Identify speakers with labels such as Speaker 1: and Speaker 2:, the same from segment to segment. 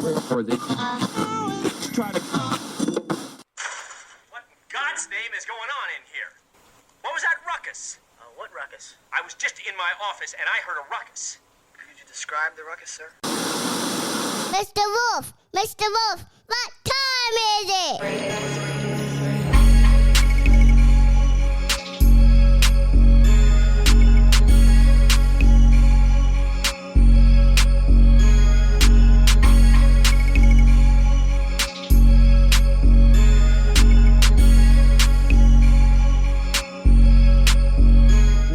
Speaker 1: Try to.
Speaker 2: What in God's name is going on in here? What was that ruckus?
Speaker 3: What ruckus?
Speaker 2: I was just in my office and I heard a ruckus.
Speaker 3: Could you describe the ruckus, sir?
Speaker 4: Mr. Wolf! Mr. Wolf! What time is it?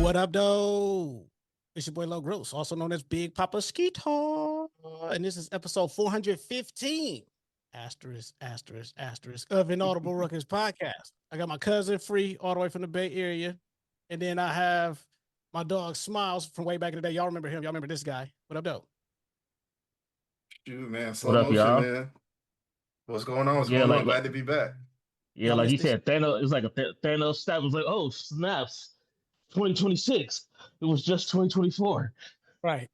Speaker 1: What up, though? It's your boy Low Gross, also known as Big Papa Skeetar, and this is episode 415, asterisk, of Inaudible Ruckus podcast. I got my cousin Free all the way from the Bay Area, and then I have my dog Smilez from way back in the day. Y'all remember him? Y'all remember this guy? What up, though?
Speaker 5: Shoot, man.
Speaker 6: What up, y'all?
Speaker 5: Man. What's going on? What's going on? Glad to be back.
Speaker 6: Yeah, like you said, Thanos. It was like a Thanos stab. It was like, oh snaps, 2026. It was just 2024.
Speaker 1: Right.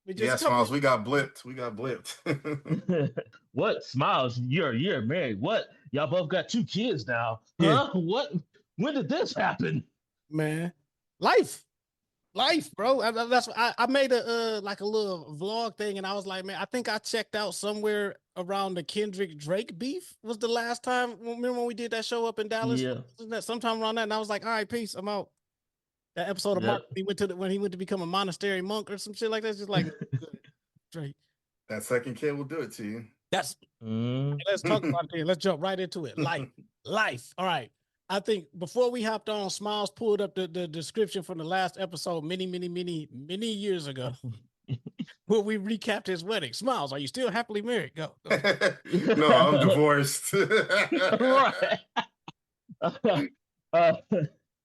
Speaker 5: Yeah, Smilez, we got blipped.
Speaker 6: What, Smilez? You're married. What? Y'all both got 2 kids now. Huh? What? When did this happen?
Speaker 1: Man, life, bro. I made a like a little vlog thing, and I was like, man, I think I checked out somewhere around the Kendrick Drake beef was the last time. Remember when we did that show up in Dallas?
Speaker 6: Yeah.
Speaker 1: Wasn't that sometime around that? And I was like, all right, peace, I'm out. That episode of Mark, when he went to become a monastery monk or some shit like that, just like Drake.
Speaker 5: That second kid will do it to you.
Speaker 1: That's let's talk about it. Let's jump right into it. Life. All right. I think before we hopped on, Smilez pulled up the description from the last episode many years ago. Where we recapped his wedding. Smilez, are you still happily married? Go.
Speaker 5: No, I'm divorced.
Speaker 6: Right.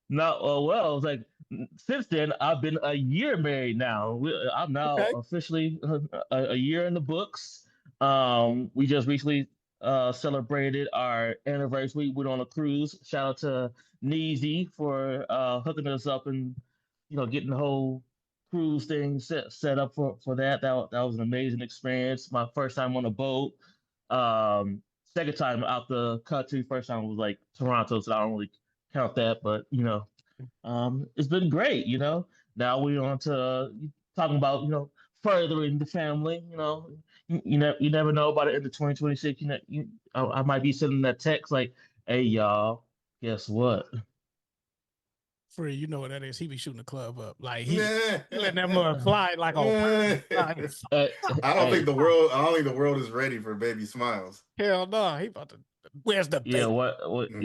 Speaker 6: No, well, it's like since then I've been a year married now. I'm now officially a year in the books. We just recently celebrated our anniversary. We went on a cruise. Shout out to Neezy for hooking us up and getting the whole cruise thing set up for that. That was an amazing experience. My first time on a boat. Second time out the country. First time was like Toronto, so I don't really count that, but it's been great. Now we're on to talking about furthering the family. You never know about it in the 2026. I might be sending that text like, hey y'all, guess what?
Speaker 1: Free, you know what that is. He be shooting the club up. Like he letting that mother fly like a
Speaker 5: I don't think the world is ready for baby Smilez.
Speaker 1: Hell no. He about to where's the baby?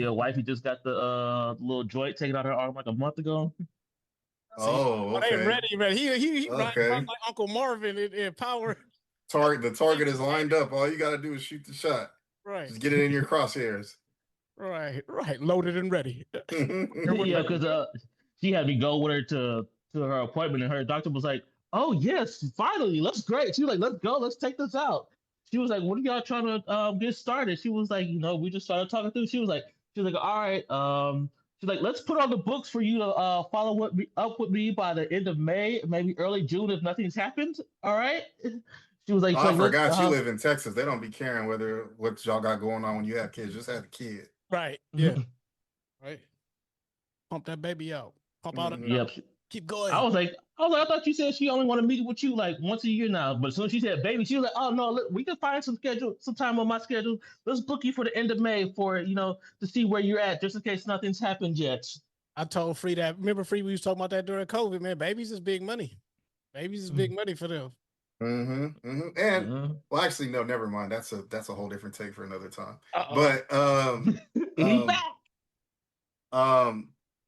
Speaker 6: Wifey just got the little joint taken out her arm like a month ago.
Speaker 5: Oh, okay.
Speaker 1: They ready. He like Uncle Marvin in Power.
Speaker 5: The target is lined up. All you gotta do is shoot the shot.
Speaker 1: Right.
Speaker 5: Just get it in your crosshairs.
Speaker 1: Right. Loaded and ready.
Speaker 6: Yeah, because she had me go with her to her appointment, and her doctor was like, "Oh yes, finally, that's great." She was like, "Let's go, let's take this out." She was like, "What are y'all trying to get started?" She was like, we just started talking through. She was like, "All right." She's like, "Let's put on the books for you to follow up with me by the end of May, maybe early June if nothing's happened. All right." She was like,
Speaker 5: I forgot you live in Texas. They don't be caring what y'all got going on when you have kids. Just have a kid.
Speaker 1: Right. Yeah. Right. Pump that baby out. Pump out.
Speaker 6: Yep.
Speaker 1: Keep going.
Speaker 6: I was like, I thought you said she only want to meet with you like once a year now. But as soon as she said baby, she was like, oh no, look, we can find some time on my schedule. Let's book you for the end of May for to see where you're at, just in case nothing's happened yet. I
Speaker 1: told Free that. Remember, Free, we was talking about that during COVID, man. Babies is big money. Big money for them.
Speaker 5: And well, actually, no, never mind. That's a whole different take for another time. But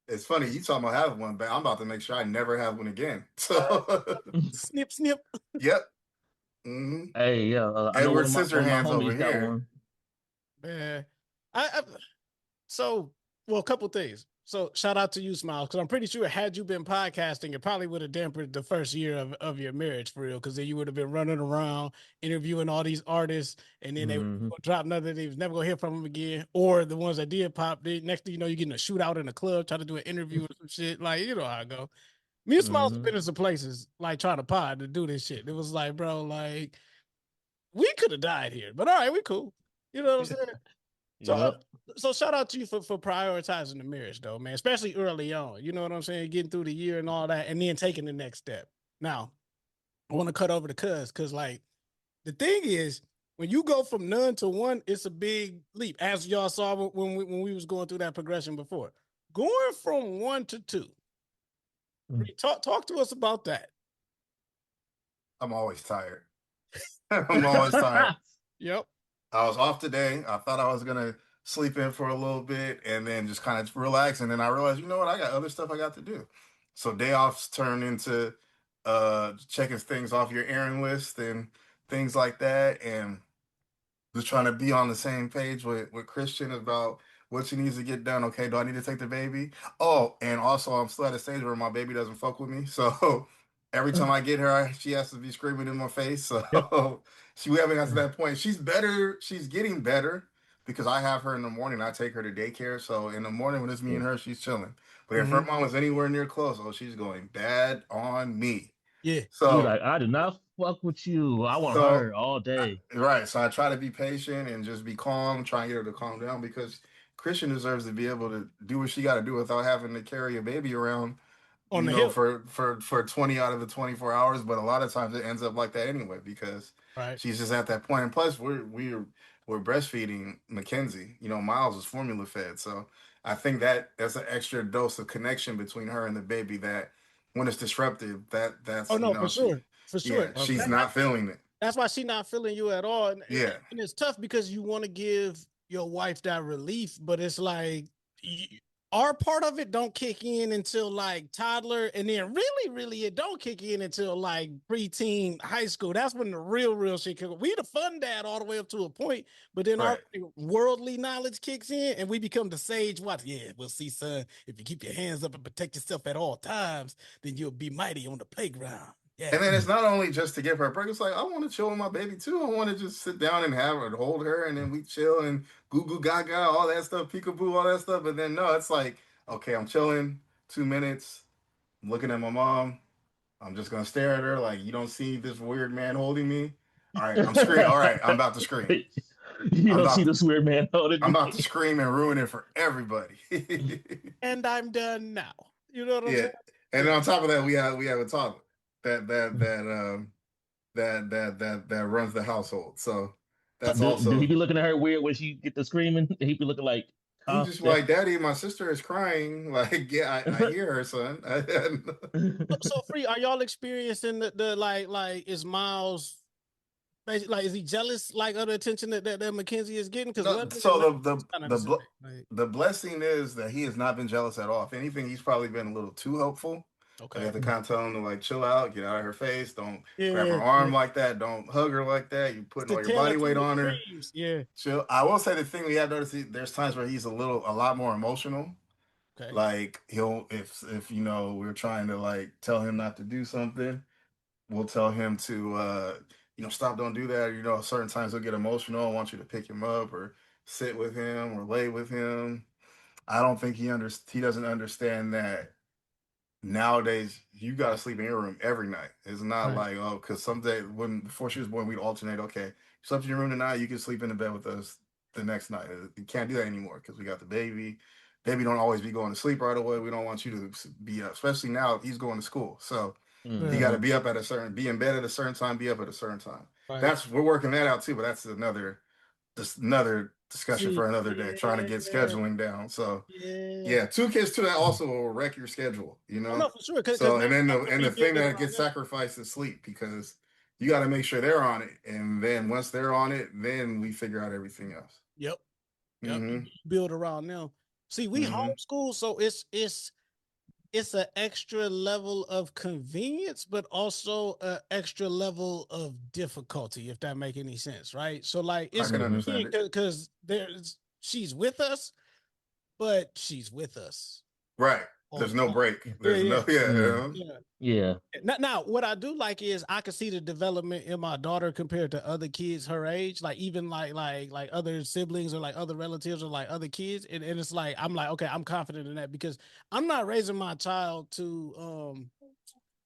Speaker 5: it's funny you talking about having one, but I'm about to make sure I never have one again. So
Speaker 1: snip.
Speaker 5: Yep.
Speaker 6: Hey, yeah.
Speaker 5: Edward Scissorhands over here.
Speaker 1: Man, a couple things. So shout out to you, Smilez, because I'm pretty sure had you been podcasting, it probably would have dampened the first year of your marriage for real, because then you would have been running around interviewing all these artists, and then they would drop nothing. They was never gonna hear from them again, or the ones that did pop. Next thing you know, you're getting a shootout in a club, trying to do an interview or some shit. Like, you know how it go. Me and Smilez have been in some places like trying to pod to do this shit. It was like, bro, like we could have died here, but all right, we cool. You know what I'm saying? So,
Speaker 6: Yep.
Speaker 1: so shout out to you for prioritizing the marriage, though, man. Especially early on. You know what I'm saying? Getting through the year and all that, and then taking the next step. Now, I want to cut over to because like the thing is, when you go from none to one, it's a big leap. As y'all saw when we was going through that progression before, going from 1 to 2. Talk to us about that.
Speaker 5: I'm always tired. I'm always tired.
Speaker 1: Yep.
Speaker 5: I was off today. I thought I was gonna sleep in for a little bit and then just kind of relax. And then I realized, you know what, I got other stuff I got to do. So day offs turn into checking things off your errand list and things like that. And just trying to be on the same page with Christian about what she needs to get done. Okay, do I need to take the baby? Oh, and also I'm still at a stage where my baby doesn't fuck with me. So every time I get her, she has to be screaming in my face. So
Speaker 6: Yep.
Speaker 5: we haven't got to that point. She's better. She's getting better because I have her in the morning. I take her to daycare. So in the morning when it's me and her, she's chilling. But if her mom was anywhere near close, oh, she's going bad on me.
Speaker 1: Yeah.
Speaker 6: You're
Speaker 5: So
Speaker 6: like, I do not fuck with you. I want
Speaker 5: so
Speaker 6: her all day.
Speaker 5: right. So I try to be patient and just be calm, try and get her to calm down because Christian deserves to be able to do what she got to do without having to carry a baby around,
Speaker 1: On
Speaker 5: you
Speaker 1: the
Speaker 5: know,
Speaker 1: hip.
Speaker 5: for 20 out of the 24 hours. But a lot of times it ends up like that anyway because
Speaker 1: Right.
Speaker 5: she's just at that point. And plus, we're breastfeeding Mackenzie. You know, Miles is formula fed, so I think that that's an extra dose of connection between her and the baby that when it's disruptive,
Speaker 1: Oh
Speaker 5: that's
Speaker 1: no, for sure. For
Speaker 5: yeah,
Speaker 1: sure.
Speaker 5: she's
Speaker 6: Okay.
Speaker 5: not feeling it.
Speaker 1: That's why she's not feeling you at all.
Speaker 5: Yeah.
Speaker 1: And it's tough because you want to give your wife that relief, but it's like our part of it don't kick in until like toddler, and then really it don't kick in until like preteen, high school. That's when the real shit kicks. We the fun dad all the way up to a point, but then our
Speaker 5: Right.
Speaker 1: worldly knowledge kicks in, and we become the sage watch. Yeah, we'll see, son. If you keep your hands up and protect yourself at all times, then you'll be mighty on the playground. Yeah.
Speaker 5: And then it's not only just to give her a break. It's like I want to chill with my baby too. I want to just sit down and have her and hold her, and then we chill and goo goo gaga, all that stuff, peekaboo, all that stuff. But then no, it's like okay, I'm chilling 2 minutes, I'm looking at my mom. I'm just gonna stare at her like you don't see this weird man holding me. All right, I'm screaming. All right, I'm about to scream.
Speaker 6: You
Speaker 5: I'm
Speaker 6: don't see
Speaker 5: about
Speaker 6: this weird man holding
Speaker 5: I'm
Speaker 6: me.
Speaker 5: about to scream and ruin it for everybody.
Speaker 1: And I'm done now. You know what I'm
Speaker 5: Yeah,
Speaker 1: saying?
Speaker 5: and then on top of that, we have a toddler that runs the household. So that's
Speaker 6: Do he
Speaker 5: also
Speaker 6: be looking at her weird when she get the screaming? He be looking like,
Speaker 5: he's
Speaker 6: huh?
Speaker 5: just like, Daddy, my sister is crying. Like, yeah, I hear her, son.
Speaker 1: So free, are y'all experiencing the like is Miles like is he jealous like of the attention that Mackenzie is getting? Because
Speaker 5: No,
Speaker 1: one thing is
Speaker 5: so
Speaker 1: not
Speaker 5: the
Speaker 1: kind of
Speaker 5: the
Speaker 1: the same.
Speaker 5: the
Speaker 1: Like,
Speaker 5: the blessing is that he has not been jealous at all. If anything, he's probably been a little too helpful. Like I
Speaker 1: okay.
Speaker 5: have to kind of tell him to like chill out, get out of her face, don't grab her
Speaker 1: Yeah,
Speaker 5: arm
Speaker 1: yeah.
Speaker 5: like that, don't hug her like that. You're
Speaker 1: It's
Speaker 5: putting
Speaker 1: the
Speaker 5: all your
Speaker 1: tale
Speaker 5: body
Speaker 1: of two
Speaker 5: weight on her.
Speaker 1: extremes. Yeah.
Speaker 5: Chill. I will say the thing we have noticed, there's times where he's a lot more emotional.
Speaker 1: Okay.
Speaker 5: Like he'll if you know we're trying to like tell him not to do something, we'll tell him to stop, don't do that. You know, certain times he'll get emotional. I want you to pick him up or sit with him or lay with him. I don't think he doesn't understand that nowadays you got to sleep in your room every night. It's not
Speaker 1: Right.
Speaker 5: like, oh, because someday when before she was born, we'd alternate. Okay, you slept in your room tonight, you can sleep in the bed with us the next night. You can't do that anymore because we got the baby. Baby don't always be going to sleep right away. We don't want you to be up, especially now he's going to school. So he got
Speaker 1: Yeah.
Speaker 5: to be up at be in bed at a certain time, be up at a certain time.
Speaker 1: Right.
Speaker 5: We're working that out too, but that's another discussion
Speaker 1: See,
Speaker 5: for another day. Trying to get
Speaker 1: yeah,
Speaker 5: scheduling down. So
Speaker 1: yeah.
Speaker 5: yeah, two kids too. That also will wreck your schedule. You
Speaker 1: Oh
Speaker 5: know.
Speaker 1: no, for sure. Because
Speaker 5: So
Speaker 1: now
Speaker 5: and then
Speaker 1: you have to
Speaker 5: the thing
Speaker 1: rebuild it
Speaker 5: that
Speaker 1: around
Speaker 5: gets
Speaker 1: them.
Speaker 5: sacrificed is sleep because you got to make sure they're on it, and then once they're on it, then we figure out everything else.
Speaker 1: Yep. Yep. You
Speaker 5: Mm-hmm.
Speaker 1: build around them. See, we
Speaker 5: Mm-hmm.
Speaker 1: homeschool, so it's an extra level of convenience, but also an extra level of difficulty, if that make any sense, right? So like
Speaker 5: I
Speaker 1: it's
Speaker 5: can understand
Speaker 1: convenient
Speaker 5: it.
Speaker 1: because she's with us, but she's with us
Speaker 5: Right.
Speaker 1: all
Speaker 5: There's
Speaker 1: the
Speaker 5: no
Speaker 1: time.
Speaker 5: break.
Speaker 1: Yeah,
Speaker 5: There's
Speaker 1: yeah,
Speaker 5: no yeah.
Speaker 1: yeah.
Speaker 6: Yeah.
Speaker 1: Now, what I do like is I can see the development in my daughter compared to other kids her age, like even like other siblings or like other relatives or like other kids, and it's like I'm like okay, I'm confident in that because I'm not raising my child to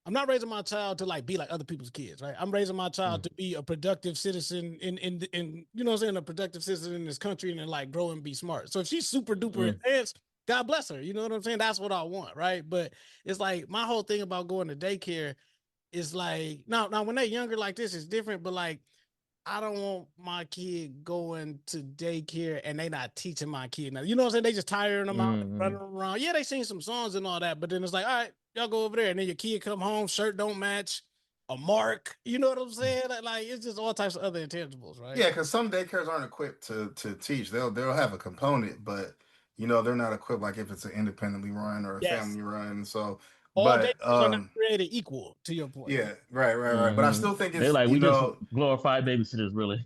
Speaker 1: I'm not raising my child to like be like other people's kids, right? I'm raising my child to be a productive citizen in you know what I'm saying, a productive citizen in this country and then like grow and be smart. So if she's super duper advanced, God bless her. You know what I'm saying? That's what I want, right? But it's like my whole thing about going to daycare is like now when they're younger like this is different, but like I don't want my kid going to daycare and they not teaching my kid. Now, you know what I'm saying? They just tiring them out, running around. Yeah, they sing some songs and all that, but then it's like, all right, y'all go over there. And then your kid come home, shirt don't match, a mark. You know what I'm saying? Like it's just all types of other intangibles, right?
Speaker 5: Yeah, because some daycares aren't equipped to teach. They'll have a component, but they're not equipped like if it's an independently run or a
Speaker 1: Yes.
Speaker 5: family run. So,
Speaker 1: All
Speaker 5: but
Speaker 1: daycares are not created equal, to your point.
Speaker 5: yeah, right. But I still think
Speaker 6: They're
Speaker 5: it's
Speaker 6: like, we just glorified babysitters, really.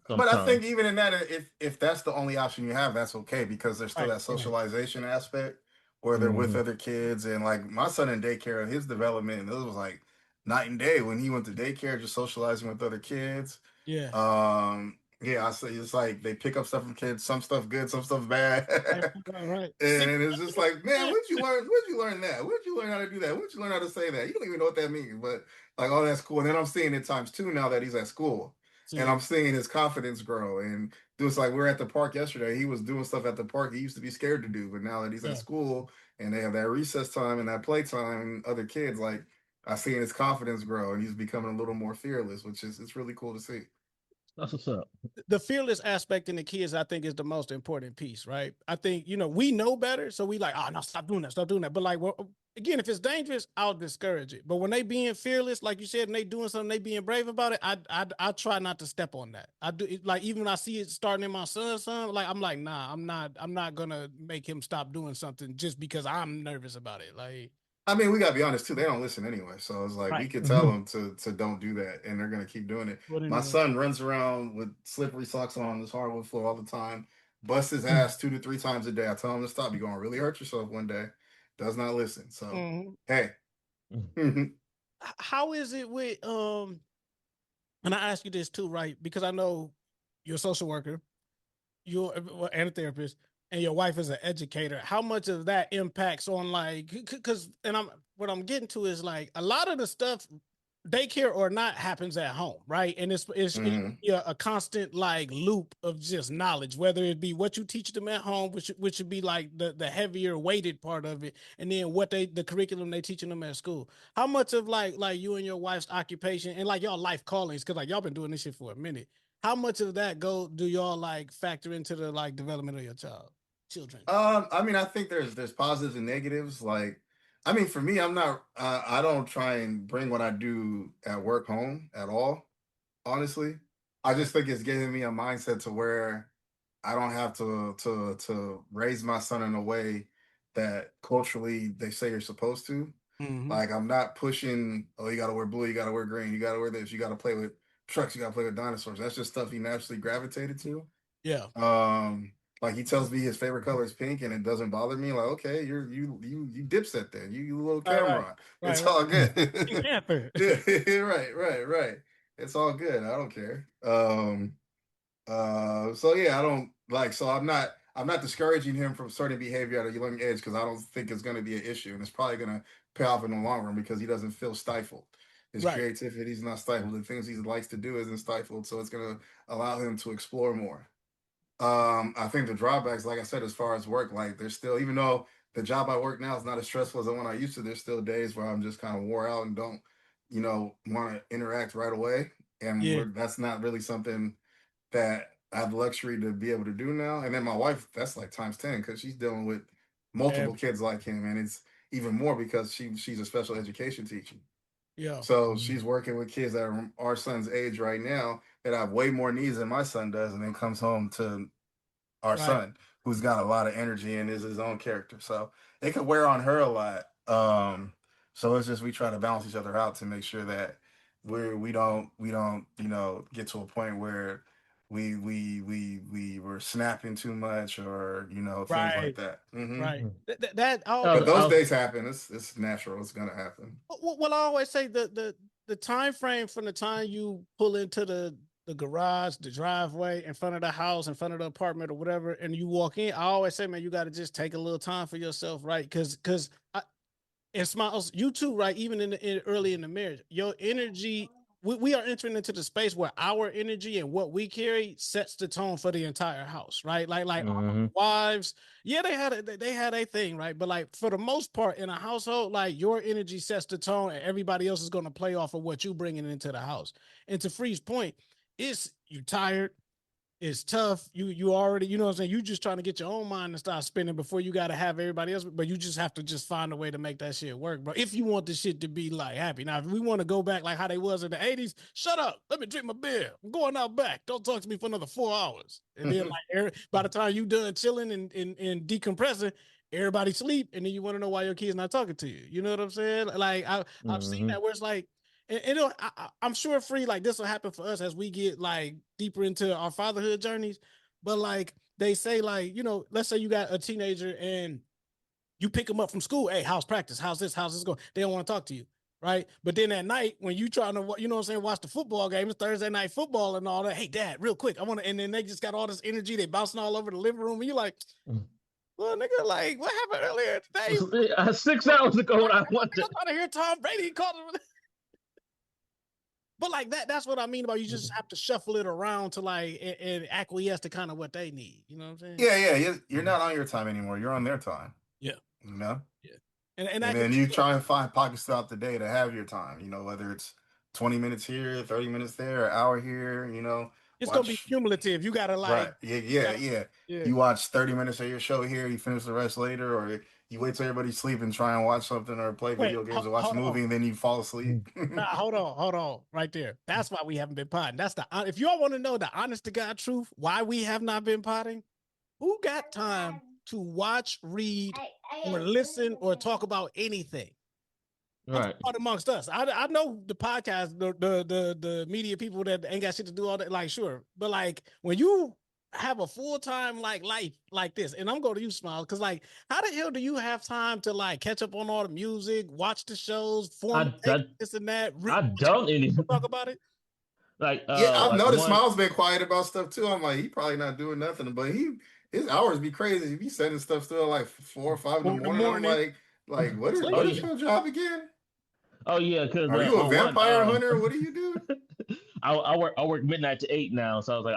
Speaker 5: but I
Speaker 6: Sometimes.
Speaker 5: think even in that, if that's the only option you have, that's okay because there's still
Speaker 1: Right.
Speaker 5: that socialization aspect where they're with other kids. And like my son in daycare, his development, it was like night and day when he went to daycare, just socializing with other kids.
Speaker 1: Yeah.
Speaker 5: Yeah, I say it's like they pick up stuff from kids, some stuff good, some stuff bad.
Speaker 1: Right.
Speaker 5: And it's just like, man, where'd you learn? Where'd you learn that? Where'd you learn how to do that? Where'd you learn how to say that? You don't even know what that means, but like, oh, that's cool. And then I'm seeing it times two now that he's at school, and I'm seeing his confidence grow. And it's like we were at the park yesterday. He was doing stuff at the park he used to be scared to do, but now that he's at school and they have that recess time and that play time, and other kids, like I seeing his confidence grow, and he's becoming a little more fearless, which is it's really cool to see.
Speaker 6: That's what's up.
Speaker 1: The fearless aspect in the kids, I think, is the most important piece, right? I think, we know better. So we like, oh, no, stop doing that. Stop doing that. But like, well, again, if it's dangerous, I'll discourage it. But when they being fearless, like you said, and they doing something, they being brave about it, I try not to step on that. I do it, like, even when I see it starting in my son's son, like, I'm like, nah, I'm not going to make him stop doing something just because I'm nervous about it. Like,
Speaker 5: I mean, we gotta be honest too. They don't listen anyway, so it's like we could tell them to don't do that, and they're gonna keep doing it. My son runs around with slippery socks on this hardwood floor all the time, busts his ass 2 to 3 times a day. I tell him to stop. You're gonna really hurt yourself one day. Does not listen. So hey,
Speaker 1: how is it with and I ask you this too, right? Because I know you're a social worker, you're and a therapist, and your wife is an educator. How much of that impacts on like, because what I'm getting to is like a lot of the stuff, daycare or not, happens at home, right? And it's a constant like loop of just knowledge, whether it be what you teach them at home, which should be like the heavier weighted part of it, and then the curriculum they teaching them at school. How much of like you and your wife's occupation and like y'all life callings, because like y'all been doing this shit for a minute, how much of that do y'all like factor into the like development of your children?
Speaker 5: I mean, I think there's positives and negatives. Like, I mean, for me, I'm not. I don't try and bring what I do at work home at all. Honestly, I just think it's giving me a mindset to where I don't have to raise my son in a way that culturally they say you're supposed to. Like, I'm not pushing. Oh, you got to wear blue. You got to wear green. You got to wear this. You got to play with trucks. You got to play with dinosaurs. That's just stuff he naturally gravitated to.
Speaker 1: Yeah.
Speaker 5: Like he tells me his favorite color is pink, and it doesn't bother me. Like, okay, you dipset then. You little camera. It's all good. Yeah, right. It's all good. I don't care. So yeah, I don't like. So I'm not discouraging him from certain behavior at a young age because I don't think it's going to be an issue, and it's probably going to pay off in the long run because he doesn't feel stifled. His creativity is not stifled. The things he likes to do isn't stifled, so it's going to allow him to explore more. I think the drawbacks, like I said, as far as work, like there's still, even though the job I work now is not as stressful as the one I used to, there's still days where I'm just kind of wore out and don't, want to interact right away. And that's not really something that I have the luxury to be able to do now. And then my wife, that's like times 10 because she's dealing with multiple kids like him, and it's even more because she's a special education teacher.
Speaker 1: Yeah.
Speaker 5: So she's working with kids that are our son's age right now that have way more needs than my son does, and then comes home to our son who's got a lot of energy and is his own character. So it could wear on her a lot. So it's just we try to balance each other out to make sure that we don't get to a point where we were snapping too much or things like that.
Speaker 1: Right.
Speaker 5: But those days happen. It's natural. It's gonna happen.
Speaker 1: Well, I always say the time frame from the time you pull into the garage, the driveway, in front of the house, in front of the apartment or whatever, and you walk in, I always say, man, you got to just take a little time for yourself, right? Because And Smiles, you too, right? Even early in the marriage, your energy, we are entering into the space where our energy and what we carry sets the tone for the entire house, right? Like our wives, yeah, they had a thing, right? But like for the most part in a household, like your energy sets the tone, and everybody else is going to play off of what you bringing into the house. And to Free's point, it's you tired. It's tough. You already, you know what I'm saying? You just trying to get your own mind and start spinning before you got to have everybody else. But you just have to just find a way to make that shit work, bro. If you want the shit to be like happy. Now, if we want to go back like how they was in the 80s, shut up. Let me drink my beer. I'm going out back. Don't talk to me for another 4 hours. And then like by the time you done chilling and decompressing, everybody sleep. And then you want to know why your kid's not talking to you. You know what I'm saying? Like I've seen that where it's like, and I'm sure Free, like this will happen for us as we get like deeper into our fatherhood journeys. But like they say, like, you know, let's say you got a teenager and you pick them up from school. Hey, how's practice? How's this going? They don't want to talk to you. Right. But then at night, when you trying to, you know what I'm saying, watch the football game, it's Thursday night football and all that. Hey, dad, real quick. I want to, and then they just got all this energy. They bouncing all over the living room. And you're like, well, nigga, like, what happened earlier today?
Speaker 6: 6 hours ago, I wanted
Speaker 1: to hear Tom Brady call him. But like that's what I mean about you just have to shuffle it around to like and acquiesce to kind of what they need. You know what I'm saying?
Speaker 5: Yeah. You're not on your time anymore. You're on their time.
Speaker 1: Yeah.
Speaker 5: You know?
Speaker 1: Yeah. And
Speaker 5: then you try and find pockets throughout the day to have your time, you know, whether it's 20 minutes here, 30 minutes there, an hour here, you know.
Speaker 1: It's going to be cumulative. You got to like.
Speaker 5: Right. Yeah. You watch 30 minutes of your show here, you finish the rest later, or you wait till everybody's sleeping and try and watch something or play video games or watch a movie, and then you fall asleep.
Speaker 1: Nah, hold on. Right there. That's why we haven't been potting. That's if y'all want to know the honest to God truth, why we have not been potting, who got time to watch, read, or listen or talk about anything?
Speaker 6: Right.
Speaker 1: Amongst us. I know the podcast, the media people that ain't got shit to do all that, like, sure. But like when you have a full-time like life like this, and I'm going to you, Smile, because like how the hell do you have time to like catch up on all the music, watch the shows, this and that?
Speaker 6: I don't even
Speaker 1: talk about it.
Speaker 6: Like
Speaker 5: I've noticed Smile's been quiet about stuff too. I'm like, he probably not doing nothing, but his hours be crazy. He be sending stuff still like 4 or 5 in the morning. I'm like what is your job again?
Speaker 6: Oh yeah, because
Speaker 5: are you a vampire hunter? What do you do?
Speaker 6: I work midnight to 8 now, so I was like,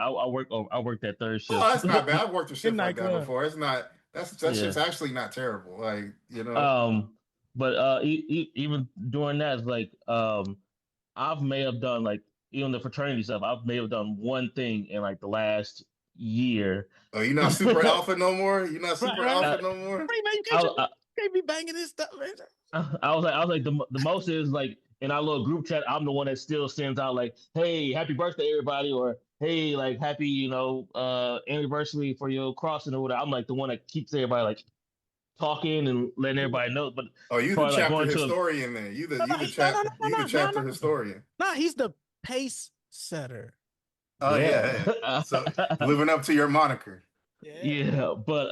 Speaker 6: I work that third shift.
Speaker 5: Oh, that's not bad. I've worked a shift like that before. It's not shit's actually not terrible. Like, you know.
Speaker 6: But even doing that, it's like I may have done like even the fraternity stuff. I may have done one thing in like the last year.
Speaker 5: Oh, you're not super alpha no more. You're not super alpha no more.
Speaker 1: Man, you can't be banging this stuff, man.
Speaker 6: I was like the most is like in our little group chat, I'm the one that still sends out like, hey, happy birthday everybody, or hey, like happy, you know, anniversary for your crossing or whatever. I'm like the one that keeps everybody like talking and letting everybody know. But
Speaker 5: you the chapter historian then. You the chapter historian.
Speaker 1: Nah, he's the pace setter.
Speaker 5: Oh yeah. So living up to your moniker.
Speaker 6: Yeah, but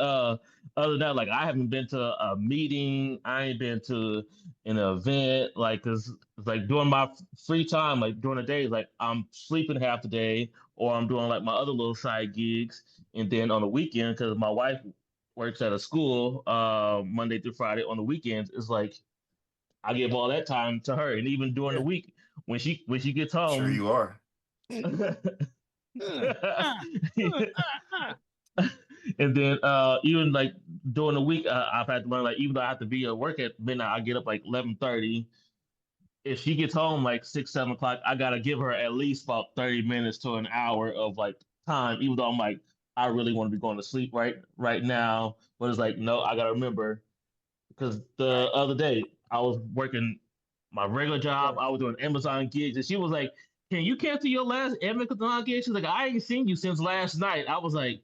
Speaker 6: other than that, like I haven't been to a meeting. I ain't been to an event. Like, cause like during my free time, like during the days, like I'm sleeping half the day, or I'm doing like my other little side gigs, and then on the weekend, because my wife works at a school Monday through Friday. On the weekends, it's like I give all that time to her, and even during the week when she gets home.
Speaker 5: Sure, you are.
Speaker 6: And then even like during the week, I've had to learn like even though I have to be at work at midnight, I get up like 11:30. If she gets home like 6, 7 o'clock, I gotta give her at least about 30 minutes to an hour of like time. Even though I'm like, I really want to be going to sleep right now, but it's like no, I gotta remember because the other day I was working my regular job. I was doing Amazon gigs, and she was like, "Can you cancel your last Amazon gig?" She's like, "I ain't seen you since last night." I was like.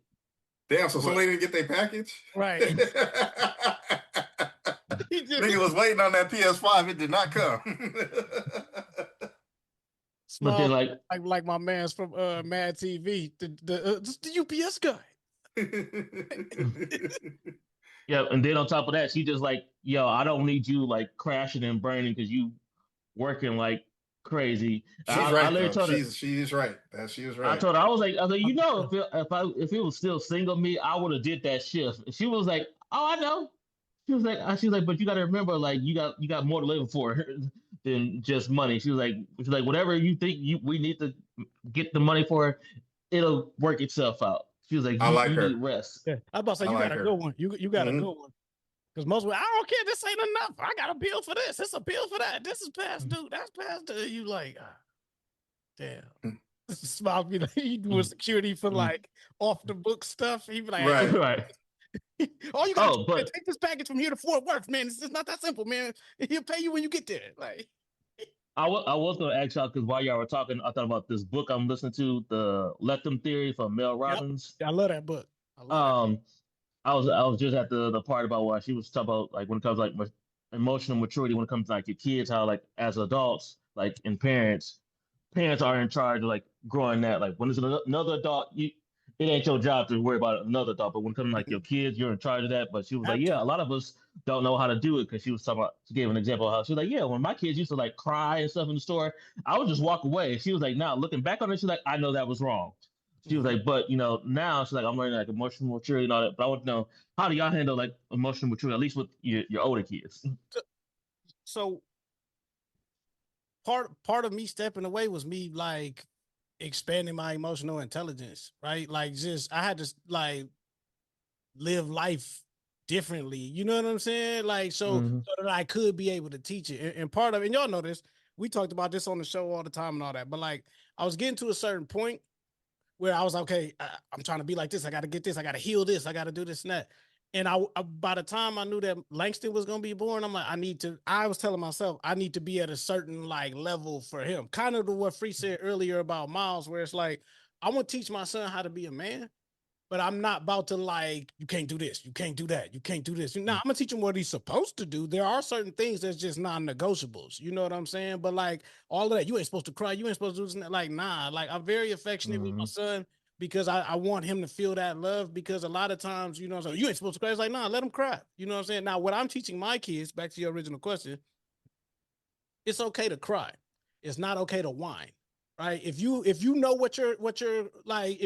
Speaker 5: Damn, so somebody didn't get their package?
Speaker 1: Right.
Speaker 5: Nigga was waiting on that PS5. It did not come.
Speaker 1: Small, but then like my man's from Mad TV, the UPS guy.
Speaker 6: Yeah, and then on top of that, she just like, yo, I don't need you like crashing and burning because you working like crazy.
Speaker 5: She's right. She is right. She is right.
Speaker 6: I told her, I was like, you know, if it was still single me, I would have did that shift. And she was like, oh, I know. she was like, but you got to remember, like you got more to live for than just money. She's like, whatever you think we need to get the money for, it'll work itself out. She was like,
Speaker 5: I like
Speaker 6: you need
Speaker 5: her.
Speaker 6: rest.
Speaker 1: Yeah, I was about to say
Speaker 5: I
Speaker 1: you got
Speaker 5: like
Speaker 1: a
Speaker 5: her.
Speaker 1: good one. You got a good one. Because most people, I don't care. This ain't enough. I got a bill for this. It's a bill for that. This is past due. That's past due. You like, damn. Smile be like, he doing security for like off the book stuff. He be like, hey,
Speaker 5: Right.
Speaker 6: Right.
Speaker 1: all you got to
Speaker 6: but
Speaker 1: take this package from here to Fort Worth, man. It's just not that simple, man. He'll pay you when you get there. Like,
Speaker 6: I was going to ask y'all because while y'all were talking, I thought about this book I'm listening to, the Let Them Theory from Mel
Speaker 1: yep.
Speaker 6: Robbins.
Speaker 1: I love that book. I love that.
Speaker 6: I was just at the part about why she was talking about like when it comes to, like emotional maturity when it comes to like your kids, how like as adults, like and parents are in charge of like growing that. Like when it's another adult, it ain't your job to worry about another adult. But when it comes to like your kids, you're in charge of that. But she was like,
Speaker 1: Have to.
Speaker 6: yeah, a lot of us don't know how to do it because she was talking about. She gave an example of how she was like, yeah, when my kids used to like cry and stuff in the store, I would just walk away. She was like, now looking back on it, she's like, I know that was wrong. She was like, but now she's like, I'm learning like emotional maturity and all that. But I want to know, how do y'all handle like emotional maturity, at least with your older kids?
Speaker 1: So part of me stepping away was me like expanding my emotional intelligence, right? Like just I had to like live life differently. You know what I'm saying? Like so that I could be able to teach it. And part of it, and y'all know this, we talked about this on the show all the time and all that. But like I was getting to a certain point where I was like, okay, I'm trying to be like this. I got to get this. I got to heal this. I got to do this and that. And I by the time I knew that Langston was going to be born, I'm like, I was telling myself, I need to be at a certain like level for him. Kind of to what Free said earlier about Miles, where it's like, I want to teach my son how to be a man, but I'm not about to like, you can't do this, you can't do that, you can't do this. Now I'm gonna teach him what he's supposed to do. There are certain things that's just non-negotiables. You know what I'm saying? But like all of that, you ain't supposed to cry, you ain't supposed to do this. Like, nah, like I'm very affectionate with my son because I want him to feel that love because a lot of times, you know, so you ain't supposed to cry. It's like, nah, let him cry. You know what I'm saying? Now, what I'm teaching my kids, back to your original question, it's okay to cry. It's not okay to whine. Right. If you know what you're like,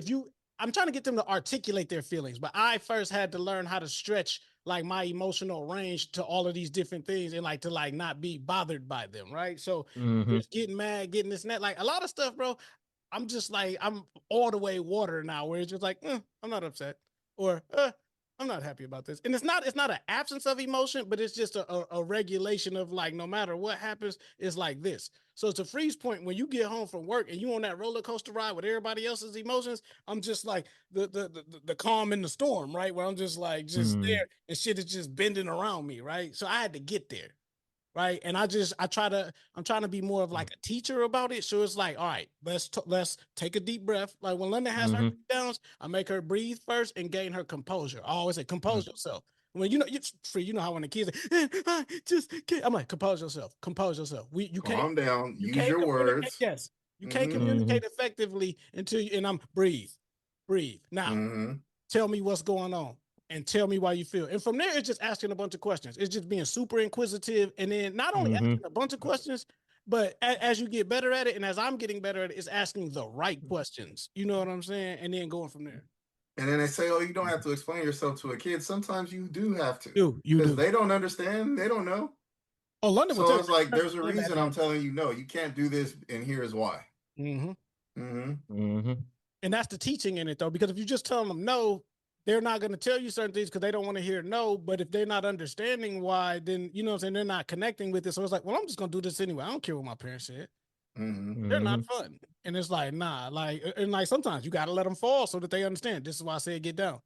Speaker 1: I'm trying to get them to articulate their feelings, but I first had to learn how to stretch like my emotional range to all of these different things and like to like not be bothered by them. Right. So just getting mad, getting this and that, like a lot of stuff, bro. I'm just like, I'm all the way water now where it's just like, I'm not upset or I'm not happy about this. And it's not an absence of emotion, but it's just a regulation of like, no matter what happens, it's like this. So it's a freeze point when you get home from work and you on that roller coaster ride with everybody else's emotions. I'm just like the calm in the storm, right? Where I'm just like, just there and shit is just bending around me, right? So I had to get there. Right. And I'm trying to be more of like a teacher about it. So it's like, all right, let's take a deep breath. Like when Linda has her downs, I make her breathe first and gain her composure. I always say, compose yourself. When you know how when the kids I just can't, I'm like, compose yourself. You
Speaker 5: Calm down.
Speaker 1: you
Speaker 5: Use
Speaker 1: can't
Speaker 5: your
Speaker 1: communicate.
Speaker 5: words.
Speaker 1: Yes, you can't communicate effectively until and I'm breathe. Now, tell me what's going on. And tell me why you feel. And from there, it's just asking a bunch of questions. It's just being super inquisitive. And then not only asking a bunch of questions, but as you get better at it, and as I'm getting better at it, it's asking the right questions. You know what I'm saying? And then going from there.
Speaker 5: And then they say, oh, you don't have to explain yourself to a kid. Sometimes you do have to.
Speaker 1: You
Speaker 5: Because
Speaker 1: do.
Speaker 5: they don't understand. They don't know.
Speaker 1: Oh, London will
Speaker 5: So
Speaker 1: tell
Speaker 5: it's
Speaker 1: you.
Speaker 5: like, there's a reason I'm telling you, no, you can't do this. And here's why.
Speaker 1: And that's the teaching in it, though, because if you just tell them no, they're not going to tell you certain things because they don't want to hear no. But if they're not understanding why, then, you know what I'm saying, they're not connecting with it. So it's like, well, I'm just going to do this anyway. I don't care what my parents said. They're not fun. And it's like, nah, like, and like sometimes you got to let them fall so that they understand. This is why I said get down.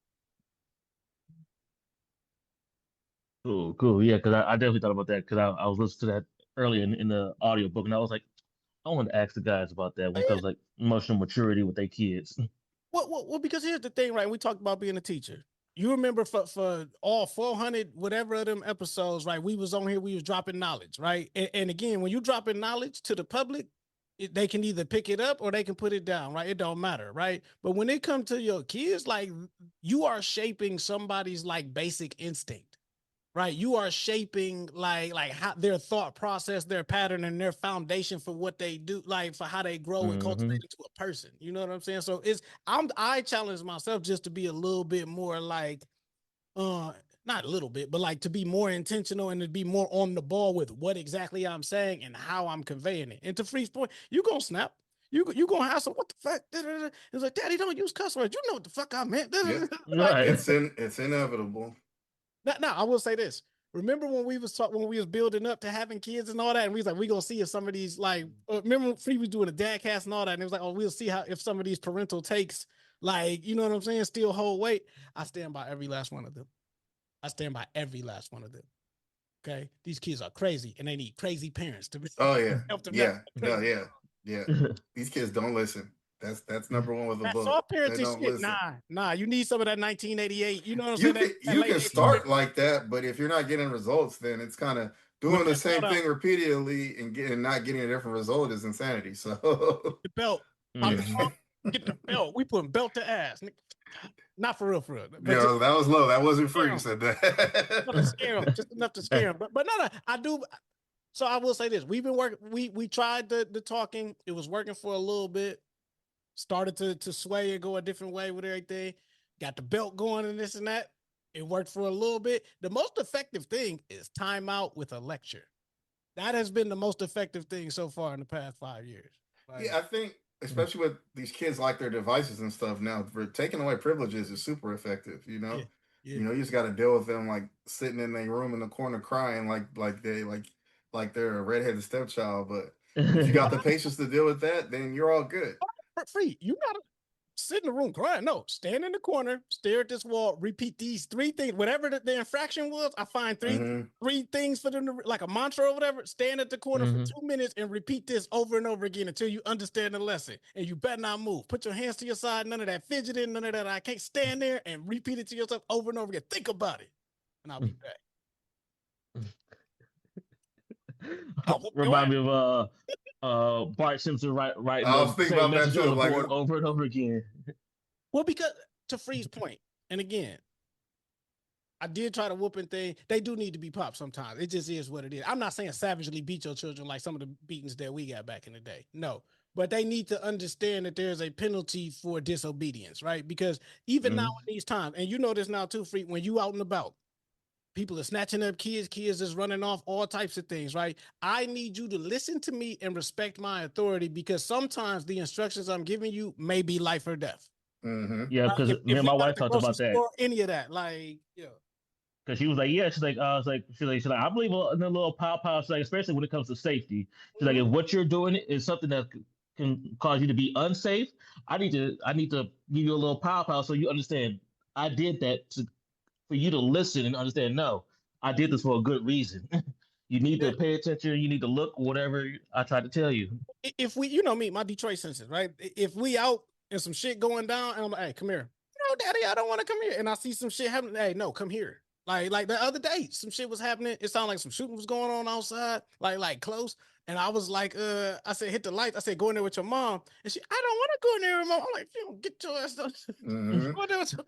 Speaker 6: Cool. Yeah, because I definitely thought about that because I was listening to that earlier in the audio book and I was like, I want to ask the guys about that when it comes like emotional maturity with their kids.
Speaker 1: Well, because here's the thing, right? We talked about being a teacher. You remember for all 400, whatever of them episodes, right? We was on here, we was dropping knowledge, right? And again, when you dropping knowledge to the public, they can either pick it up or they can put it down, right? It don't matter, right? But when it comes to your kids, like you are shaping somebody's like basic instinct. Right, you are shaping like how their thought process, their pattern, and their foundation for what they do, like for how they grow and cultivate into a person. You know what I'm saying? So I challenge myself just to be a little bit more like, not a little bit, but like to be more intentional and to be more on the ball with what exactly I'm saying and how I'm conveying it. And to Free's point, you gonna snap. You gonna have some what the fuck? It's like, Daddy, don't use cuss words. You know what the fuck I meant.
Speaker 5: Yeah.
Speaker 1: Like,
Speaker 6: Right.
Speaker 5: It's inevitable.
Speaker 1: now I will say this. Remember when we was building up to having kids and all that, and we was like, we gonna see if some of these like remember Free was doing a dad cast and all that, and it was like, oh, we'll see if some of these parental takes, like, you know what I'm saying, still hold weight. I stand by every last one of them. Okay, these kids are crazy, and they need crazy parents to
Speaker 5: help them. Yeah. These kids don't listen. That's number one with the book.
Speaker 1: Soft parenting
Speaker 5: don't
Speaker 1: shit.
Speaker 5: listen.
Speaker 1: Nah. You need some of that 1988. You know what I'm saying?
Speaker 5: You can start like that, but if you're not getting results, then it's kind of doing the same thing repeatedly and not getting a different result is insanity. So
Speaker 1: the belt. Get the belt. We putting belt to ass. Not for real.
Speaker 5: But yeah, that was low. That wasn't Free who said that.
Speaker 1: Just enough to scare him. But no, I do. So I will say this: we've been working. We tried the talking. It was working for a little bit. Started to sway and go a different way with everything. Got the belt going and this and that. It worked for a little bit. The most effective thing is time out with a lecture. That has been the most effective thing so far in the past 5 years.
Speaker 5: Like, yeah, I think especially with these kids like their devices and stuff now, for taking away privileges is super effective. You know, you just got to deal with them like sitting in their room in the corner crying like they're a redheaded stepchild. But if you got the patience to deal with that, then you're all good.
Speaker 1: Free, you gotta sit in the room crying. No, stand in the corner, stare at this wall, repeat these 3 things, whatever the infraction was. I find three things for them to, like a mantra or whatever. Stand at the corner for 2 minutes and repeat this over and over again until you understand the lesson. And you better not move. Put your hands to your side. None of that fidgeting. None of that. I can't stand there, and repeat it to yourself over and over again. Think about it, and I'll be back.
Speaker 6: Remind me of Bart Simpson right.
Speaker 5: I was thinking about that too, like
Speaker 6: over and over again.
Speaker 1: Well, because to Free's point, and again, I did try to whooping thing. They do need to be popped sometimes. It just is what it is. I'm not saying savagely beat your children like some of the beatings that we got back in the day. No, but they need to understand that there's a penalty for disobedience, right? Because even now in these times, and you know this now too, Free, when you out and about, people are snatching up kids is running off, all types of things, right? I need you to listen to me and respect my authority, because sometimes the instructions I'm giving you may be life or death.
Speaker 6: Yeah, because me and my wife talked about that.
Speaker 1: Any of that, like,
Speaker 6: because she was like, she's like, I believe in the little pow. She's like, especially when it comes to safety. She's like, if what you're doing is something that can cause you to be unsafe, I need to give you a little pow so you understand. I did that for you to listen and understand. No, I did this for a good reason. You need to pay attention. You need to look, whatever I tried to tell you.
Speaker 1: If we, you know me, my Detroit senses, right? If we out and some shit going down, and I'm like, hey, come here. No, Daddy, I don't want to come here. And I see some shit happening. Hey, no, come here. Like the other day, some shit was happening. It sounded like some shooting was going on outside, like close. And I was like, I said, hit the lights. I said, go in there with your mom. And she, I don't want to go in there with mom. I'm like, you don't get your ass done. Go in there with your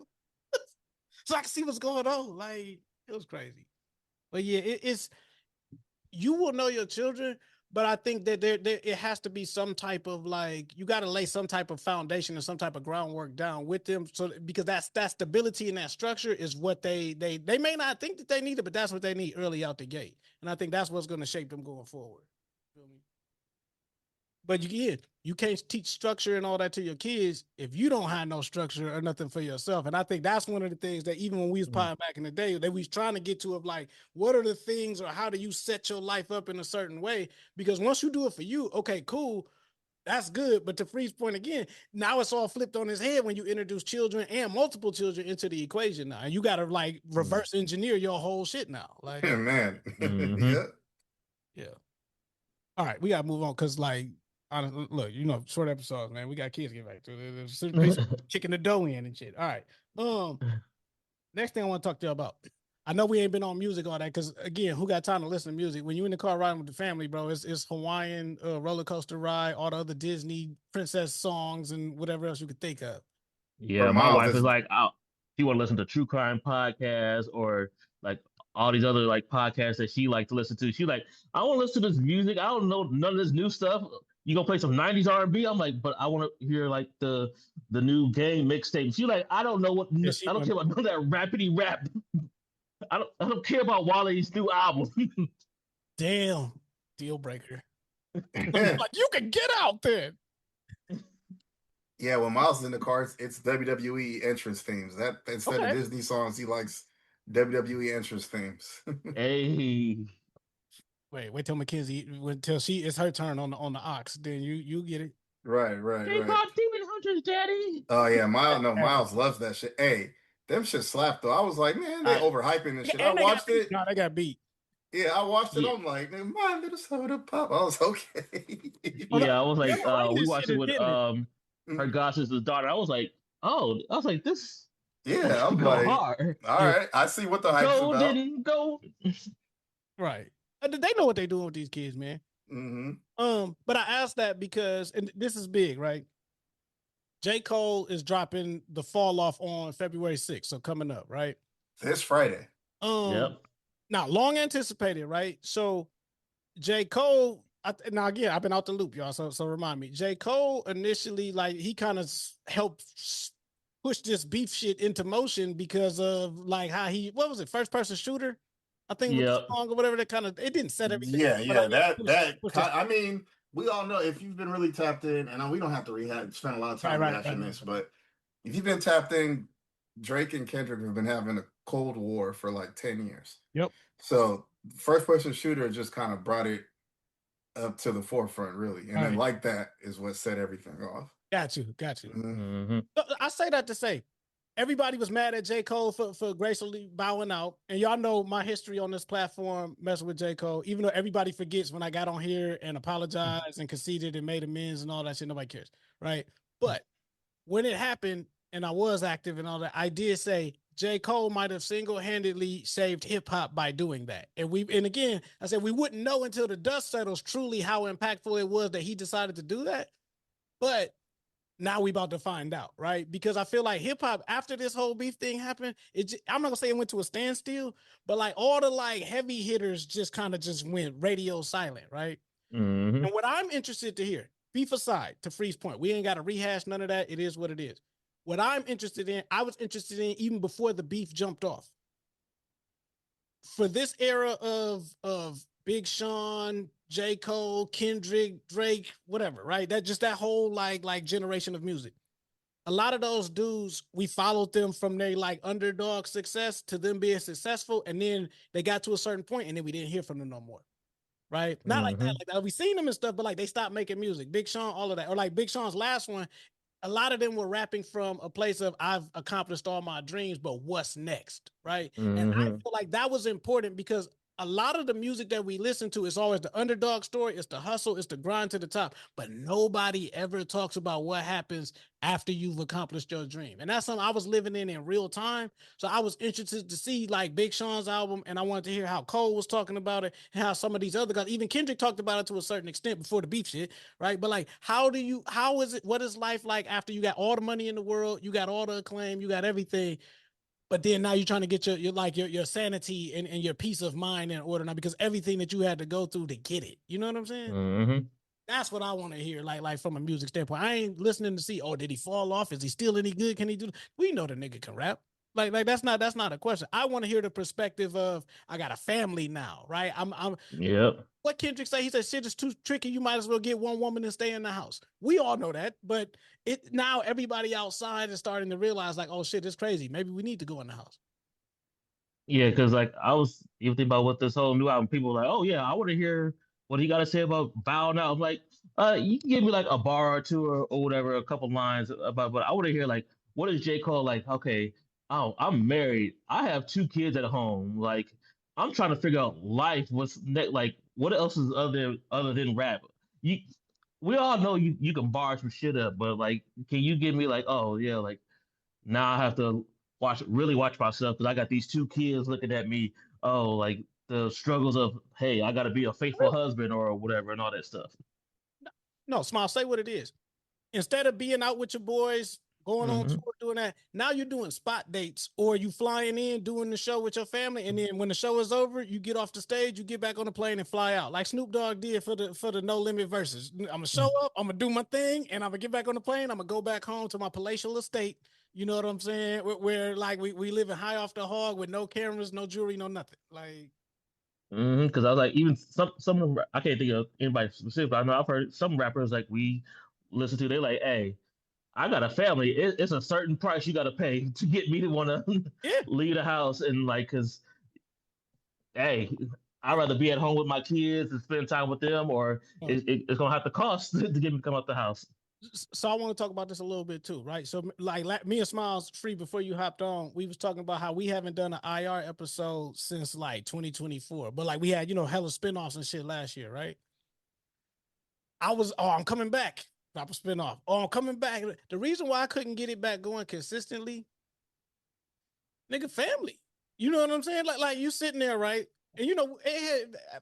Speaker 1: so I can see what's going on. Like, it was crazy. But yeah, it's, you will know your children, but I think that there it has to be some type of, like, you got to lay some type of foundation and some type of groundwork down with them. So because that stability and that structure is what they may not think that they need it, but that's what they need early out the gate. And I think that's what's going to shape them going forward. But you can't teach structure and all that to your kids if you don't have no structure or nothing for yourself. And I think that's one of the things that even when we was playing back in the day, that we was trying to get to, of like, what are the things, or how do you set your life up in a certain way? Because once you do it for you, okay, cool, that's good. But to Free's point again, now it's all flipped on his head when you introduce children and multiple children into the equation now. And you got to like reverse engineer your whole shit now. Like,
Speaker 5: man.
Speaker 1: Yeah. All right, we got to move on, because like, look, short episodes, man. We got kids to get back to. There's kicking the dough in and shit. All right. Next thing I want to talk to you about. I know we ain't been on music all that, because again, who got time to listen to music? When you in the car riding with the family, bro, it's Hawaiian roller coaster ride, all the other Disney princess songs and whatever else you could think of.
Speaker 6: Yeah, my wife is like, she want to listen to true crime podcasts or like all these other like podcasts that she like to listen to. She like, I want to listen to this music. I don't know none of this new stuff. You gonna play some 90s R&B? I'm like, but I want to hear like the new Game mixtape. She like, I don't know what, I don't care about none of that rapidy rap. I don't care about Wally's new album.
Speaker 1: Damn, deal breaker. Like, you can get out there.
Speaker 5: Yeah, when Miles is in the cars, it's WWE entrance themes. That instead of
Speaker 1: Okay.
Speaker 5: Disney songs, he likes WWE entrance themes.
Speaker 6: Hey,
Speaker 1: Wait till Mackenzie, until it's her turn on the ox. Then you get it.
Speaker 5: right.
Speaker 6: K-pop Demon Hunters, Daddy.
Speaker 5: Oh yeah, Miles loves that shit. Hey, them shit slapped though. I was like, man, they overhyping this shit. I
Speaker 1: And they got
Speaker 5: watched
Speaker 1: beat.
Speaker 5: it.
Speaker 1: No, they got beat.
Speaker 5: Yeah, I watched it.
Speaker 6: Yeah.
Speaker 5: I'm like, man, my little soda pop. I was okay.
Speaker 6: Yeah, I was like, we
Speaker 1: this
Speaker 6: watched
Speaker 1: shit
Speaker 6: it
Speaker 1: is
Speaker 6: with
Speaker 1: getting
Speaker 6: her god sister's daughter. I was like, this
Speaker 5: Yeah, I'm
Speaker 6: go
Speaker 5: like,
Speaker 6: hard.
Speaker 5: all right, I see what the hype's about.
Speaker 6: Golden, go.
Speaker 1: right. They know what they doing with these kids, man.
Speaker 5: Mm-hmm.
Speaker 1: But I asked that because, and this is big, right? J. Cole is dropping the Fall Off on February 6th, so coming up, right?
Speaker 5: This Friday.
Speaker 6: Yep.
Speaker 1: Now, long anticipated, right? So J. Cole, now again, I've been out the loop, y'all. So remind me. J. Cole initially, like, he kind of helped push this beef shit into motion because of like how what was it, first person shooter? I think with the song or whatever, that kind of, it didn't set everything.
Speaker 5: I mean, we all know if you've been really tapped in, and we don't have to spend a lot of time rehashing this, but if you've been tapped in, Drake and Kendrick have been having a Cold War for like 10 years.
Speaker 1: Yep.
Speaker 5: So first person shooter just kind of brought it up to the forefront, really. And then like that is what set everything off.
Speaker 1: Got you.
Speaker 6: Mm-hmm.
Speaker 1: I say that to say, everybody was mad at J. Cole for gracefully bowing out. And y'all know my history on this platform messing with J. Cole, even though everybody forgets when I got on here and apologized and conceded and made amends and all that shit, nobody cares, right? But when it happened and I was active and all that, I did say J. Cole might have single-handedly saved hip-hop by doing that. And again, I said we wouldn't know until the dust settles truly how impactful it was that he decided to do that. But now we about to find out, right? Because I feel like hip hop after this whole beef thing happened, I'm not gonna say it went to a standstill, but like all the like heavy hitters just kind of just went radio silent, right?
Speaker 6: Mm-hmm.
Speaker 1: And what I'm interested to hear, beef aside, to Free's point, we ain't got to rehash none of that. It is what it is. What I'm interested in, I was interested in even before the beef jumped off. For this era of Big Sean, J. Cole, Kendrick, Drake, whatever, right? That whole like generation of music. A lot of those dudes, we followed them from their like underdog success to them being successful, and then they got to a certain point, and then we didn't hear from them no more. Right? Not like that. We seen them and stuff, but like they stopped making music. Big Sean, all of that, or like Big Sean's last one. A lot of them were rapping from a place of I've accomplished all my dreams, but what's next, right? And I feel like that was important because a lot of the music that we listen to is always the underdog story, it's the hustle, it's the grind to the top, but nobody ever talks about what happens after you've accomplished your dream. And that's something I was living in real time. So I was interested to see like Big Sean's album, and I wanted to hear how Cole was talking about it and how some of these other guys, even Kendrick talked about it to a certain extent before the beef shit, right? But like, how is it, what is life like after you got all the money in the world, you got all the acclaim, you got everything, but then now you're trying to get your sanity and your peace of mind in order now because everything that you had to go through to get it. You know what I'm saying? That's what I want to hear, like from a music standpoint. I ain't listening to see, did he fall off? Is he still any good? Can he do? We know the nigga can rap. Like that's not a question. I want to hear the perspective of I got a family now, right?
Speaker 6: Yep.
Speaker 1: What Kendrick say? He said shit is too tricky. You might as well get one woman and stay in the house. We all know that, but now everybody outside is starting to realize like, oh shit, it's crazy. Maybe we need to go in the house.
Speaker 6: Yeah, because like I was even thinking about what this whole new album, people were like, oh yeah, I want to hear what he got to say about Bow Now. I'm like, you can give me like a bar or two or whatever, a couple lines about, but I want to hear like, what is J. Cole like? Okay, I'm married. I have 2 kids at home. Like, I'm trying to figure out life. Like, what else is other than rap? We all know you can bar some shit up, but like, can you give me like, oh yeah, like now I have to really watch myself because I got these 2 kids looking at me. Oh, like the struggles of, hey, I got to be a faithful husband or whatever and all that stuff.
Speaker 1: No, Smile, say what it is. Instead of being out with your boys, going on tour, doing that, now you're doing spot dates or you flying in, doing the show with your family. And then when the show is over, you get off the stage, you get back on the plane and fly out like Snoop Dogg did for the No Limit verses. I'm going to show up, I'm going to do my thing, and I'm going to get back on the plane. I'm going to go back home to my palatial estate You know what I'm saying? Where like we living high off the hog with no cameras, no jewelry, no nothing. Like,
Speaker 6: Because I was like, even some of them, I can't think of anybody specific, but I know I've heard some rappers like we listen to. They like, hey, I got a family. It's a certain price you got to pay to get me to want to
Speaker 1: yeah.
Speaker 6: leave the house and like, cause hey, I'd rather be at home with my kids and spend time with them, or it's gonna have to cost to get me to come out the house.
Speaker 1: So I want to talk about this a little bit too, right? So like me and Smiles Free before you hopped on, we was talking about how we haven't done an IR episode since like 2024, but like we had hella spinoffs and shit last year, right? I'm coming back. Drop a spinoff. Oh, I'm coming back. The reason why I couldn't get it back going consistently, nigga, family. You know what I'm saying? Like you sitting there, right? And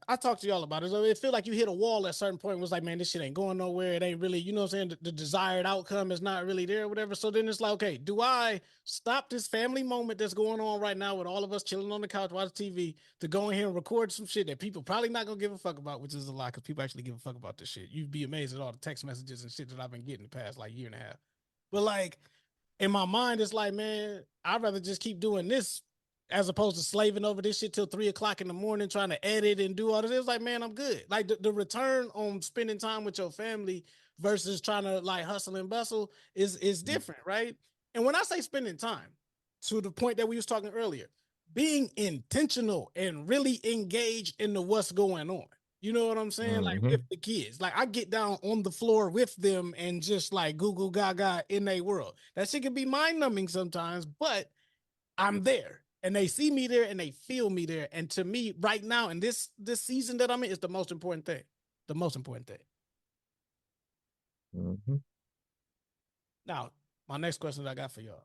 Speaker 1: I talked to y'all about it. So it feel like you hit a wall at a certain point. It was like, man, this shit ain't going nowhere. It ain't really, you know what I'm saying? The desired outcome is not really there or whatever. So then it's like, okay, do I stop this family moment that's going on right now with all of us chilling on the couch, watching TV to go in here and record some shit that people probably not gonna give a fuck about, which is a lot because people actually give a fuck about this shit. You'd be amazed at all the text messages and shit that I've been getting the past like year and a half. But like in my mind, it's like, man, I'd rather just keep doing this as opposed to slaving over this shit till 3:00 in the morning trying to edit and do all this. It was like, man, I'm good. Like the return on spending time with your family versus trying to like hustle and bustle is different, right? And when I say spending time, to the point that we was talking earlier, being intentional and really engaged into what's going on. You know what I'm saying? Like with the kids. Like I get down on the floor with them and just like Google Gaga in their world. That shit can be mind numbing sometimes, but I'm there. And they see me there and they feel me there. And to me, right now, in this season that I'm in, is the most important thing. The most important thing. Now, my next question that I got for y'all.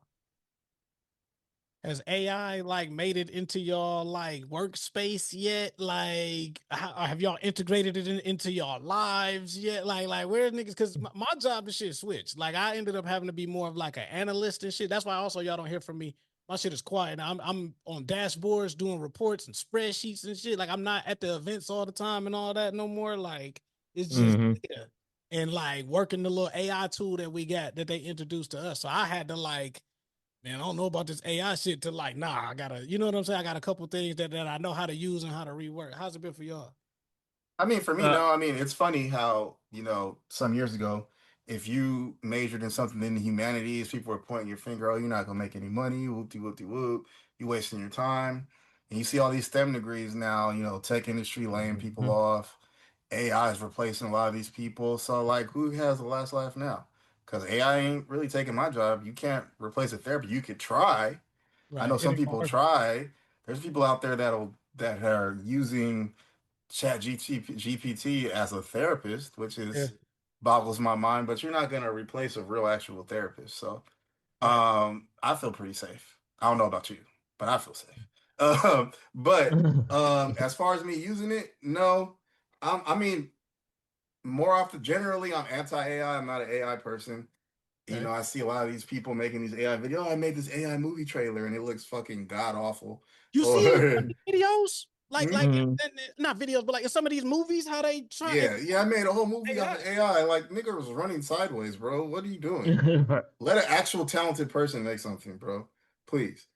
Speaker 1: Has AI like made it into y'all like workspace yet? Like, have y'all integrated it into y'all lives yet? Like where's niggas? Because my job and shit switched. Like, I ended up having to be more of like an analyst and shit. That's why also y'all don't hear from me. My shit is quiet. I'm on dashboards doing reports and spreadsheets and shit. Like, I'm not at the events all the time and all that no more. Like, it's just data and like working the little AI tool that we got that they introduced to us. So I had to like, man, I don't know about this AI shit to like, nah, I gotta, you know what I'm saying? I got a couple things that I know how to use and how to rework. How's it been for y'all?
Speaker 5: I mean, for me,
Speaker 6: Uh,
Speaker 5: no. I mean, it's funny how, some years ago, if you majored in something in the humanities, people were pointing your finger, oh, you're not gonna make any money, whoop-de whoop-de whoop, you wasting your time. And you see all these STEM degrees now, tech industry laying people off. AI is replacing a lot of these people. So like who has the last laugh now? Because AI ain't really taking my job. You can't replace a therapist. You could try. I
Speaker 1: Right.
Speaker 5: know
Speaker 1: It
Speaker 5: some
Speaker 1: ain't gonna
Speaker 5: people
Speaker 1: work.
Speaker 5: try. There's people out there that are using GPT as a therapist, which
Speaker 1: Yeah.
Speaker 5: is boggles my mind, but you're not gonna replace a real actual therapist. So
Speaker 1: Right.
Speaker 5: I feel pretty safe. I don't know about you, but I feel safe. But as far as me using it, no. I mean, more often generally I'm anti-AI. I'm not an AI person.
Speaker 1: Okay.
Speaker 5: I see a lot of these people making these AI videos. Oh, I made this AI movie trailer and it looks fucking god awful.
Speaker 1: You see it in some
Speaker 5: Or
Speaker 1: of these videos? Like
Speaker 5: hmm?
Speaker 1: not videos, but like in some of these movies, how they try and
Speaker 5: Yeah, I made a whole movie off
Speaker 1: AI.
Speaker 5: of AI. Like nigga was running sideways, bro. What are you doing? Let an actual talented person make something, bro. Please.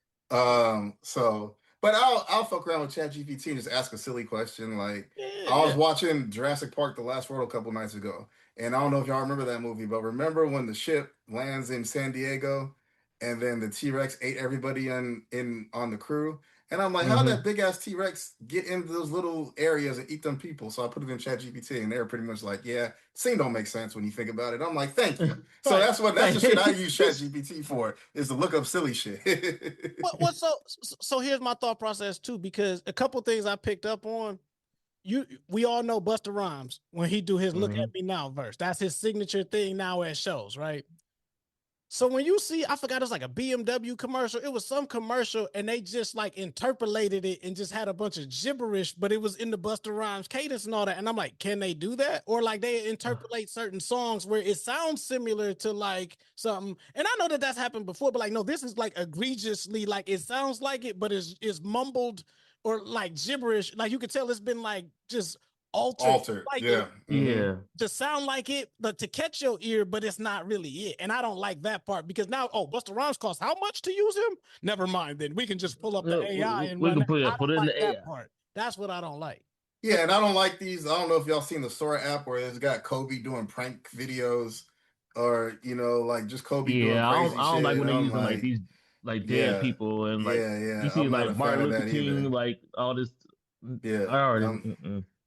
Speaker 5: But I'll fuck around with ChatGPT and just ask a silly question. Like
Speaker 1: Yeah,
Speaker 5: I was
Speaker 1: yeah.
Speaker 5: watching Jurassic Park: The Last World a couple nights ago, and I don't know if y'all remember that movie, but remember when the ship lands in San Diego, and then the T Rex ate everybody in on the crew. And I'm like, how did that big ass T Rex get into those little areas and eat them people? So I put it in ChatGPT, and they were pretty much like, yeah, scene don't make sense when you think about it. I'm like, thank you. So
Speaker 1: Right.
Speaker 5: that's the shit I use ChatGPT for, is to look up silly shit.
Speaker 1: What so here's my thought process too, because a couple things I picked up on. We all know Busta Rhymes when he do his "Look at Me Now" verse. That's his signature thing now at shows, right? So when you see, I forgot it was like a BMW commercial. It was some commercial, and they just like interpolated it and just had a bunch of gibberish, but it was in the Busta Rhymes cadence and all that. And I'm like, can they do that? Or like they interpolate certain songs where it sounds similar to like something. And I know that that's happened before, but like, no, this is like egregiously like it sounds like it, but it's mumbled or like gibberish. Like you could tell it's been like just
Speaker 5: Altered.
Speaker 1: like
Speaker 5: Yeah.
Speaker 1: it
Speaker 6: Yeah.
Speaker 1: to sound like it, but to catch your ear, but it's not really it. And I don't like that part because now, Busta Rhymes costs how much to use him? Never mind. Then we can just pull up the AI and
Speaker 6: We
Speaker 1: run
Speaker 6: can
Speaker 1: that. I
Speaker 6: put
Speaker 1: don't
Speaker 6: it in
Speaker 1: like
Speaker 6: the
Speaker 1: that
Speaker 6: AI.
Speaker 1: part. That's what I don't like.
Speaker 5: Yeah, and I don't like these. I don't know if y'all seen the Sora app where it's got Kobe doing prank videos, or like just Kobe doing
Speaker 6: Yeah,
Speaker 5: crazy
Speaker 6: I don't like
Speaker 5: shit.
Speaker 6: when
Speaker 5: And
Speaker 6: they
Speaker 5: I'm
Speaker 6: using like
Speaker 5: like,
Speaker 6: these like dead
Speaker 5: yeah,
Speaker 6: people and like you
Speaker 5: yeah.
Speaker 6: see
Speaker 5: I'm not
Speaker 6: like
Speaker 5: a fan
Speaker 6: Martin
Speaker 5: of
Speaker 6: Luther
Speaker 5: that
Speaker 6: King,
Speaker 5: either.
Speaker 6: like all this.
Speaker 5: Yeah,
Speaker 6: I already.
Speaker 5: I'm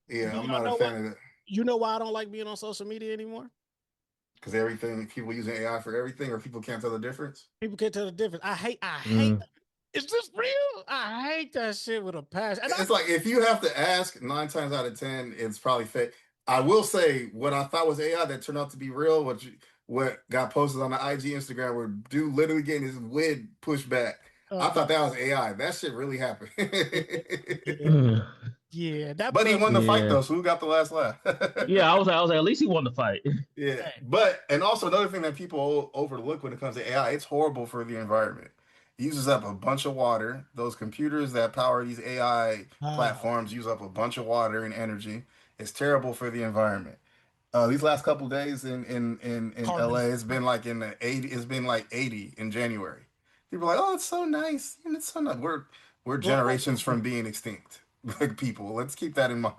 Speaker 1: Do
Speaker 5: I'm
Speaker 1: y'all
Speaker 5: not a
Speaker 1: know what?
Speaker 5: fan of that
Speaker 1: You know why I don't like being on social media anymore?
Speaker 5: because everything people using AI for everything, or people can't tell the difference.
Speaker 1: People can't tell the difference. I hate.
Speaker 6: Mm,
Speaker 1: Is this real? I hate that shit with a passion. And
Speaker 5: It's like if you have to ask 9 times out of 10, it's probably fake. I will say what I thought was AI that turned out to be real. What got posted on the IG Instagram where dude literally getting his wig pushed back. I thought that was AI. That shit really happened.
Speaker 1: yeah,
Speaker 6: mm,
Speaker 1: yeah, that
Speaker 5: But he
Speaker 1: blood.
Speaker 5: won the fight
Speaker 6: yeah,
Speaker 5: though, so who got the last laugh?
Speaker 6: yeah. I was like, at least he won the fight.
Speaker 5: Yeah,
Speaker 1: Hey,
Speaker 5: and also another thing that people overlook when it comes to AI, it's horrible for the environment. It uses up a bunch of water. Those computers that power these AI
Speaker 1: ah,
Speaker 5: platforms use up a bunch of water and energy. It's terrible for the environment. These last couple days in
Speaker 1: carbon.
Speaker 5: LA, it's been like in the 80. It's been like 80 in January. People are like, oh, it's so nice. And it's so nice. We're
Speaker 1: Global
Speaker 5: generations from
Speaker 1: warming.
Speaker 5: being extinct. Like people, let's keep that in mind.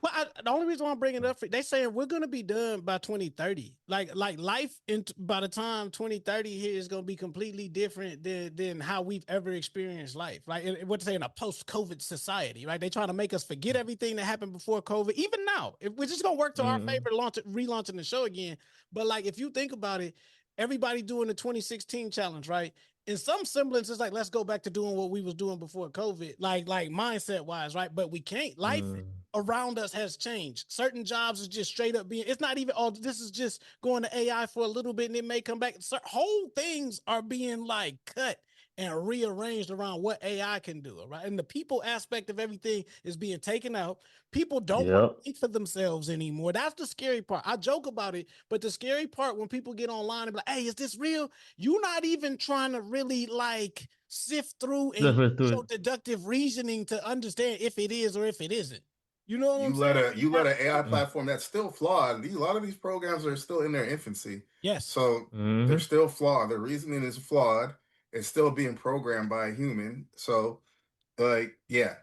Speaker 1: Well, the only reason why I'm bringing it up, they saying we're gonna be done by 2030. Like life by the time 2030 here is gonna be completely different than how we've ever experienced life. Like what they say in a post-COVID society, right? They trying to make us forget everything that happened before COVID. Even now, if we're just gonna work to our
Speaker 6: Mm,
Speaker 1: favor, relaunching the show again. But like if you think about it, everybody doing the 2016 challenge, right? In some semblance, it's like let's go back to doing what we was doing before COVID, like mindset wise, right? But we can't. Life
Speaker 6: mm.
Speaker 1: around us has changed. Certain jobs is just straight up being, it's not even, oh, this is just going to AI for a little bit and it may come back. Whole things are being like cut and rearranged around what AI can do, right? And the people aspect of everything is being taken out. People don't want
Speaker 6: Yep.
Speaker 1: to think for themselves anymore. That's the scary part. I joke about it, but the scary part when people get online and be like, hey, is this real? You're not even trying to really like sift through and
Speaker 6: Let's do
Speaker 1: show
Speaker 6: it.
Speaker 1: deductive reasoning to understand if it is or if it isn't. You know what I'm saying?
Speaker 5: You let an AI
Speaker 6: Mm,
Speaker 5: platform that's still flawed. A lot of these programs are still in their infancy,
Speaker 1: Yes.
Speaker 5: so they're
Speaker 6: mm-hmm.
Speaker 5: still flawed. The reasoning is flawed. It's still being programmed by a human. So, like, yeah,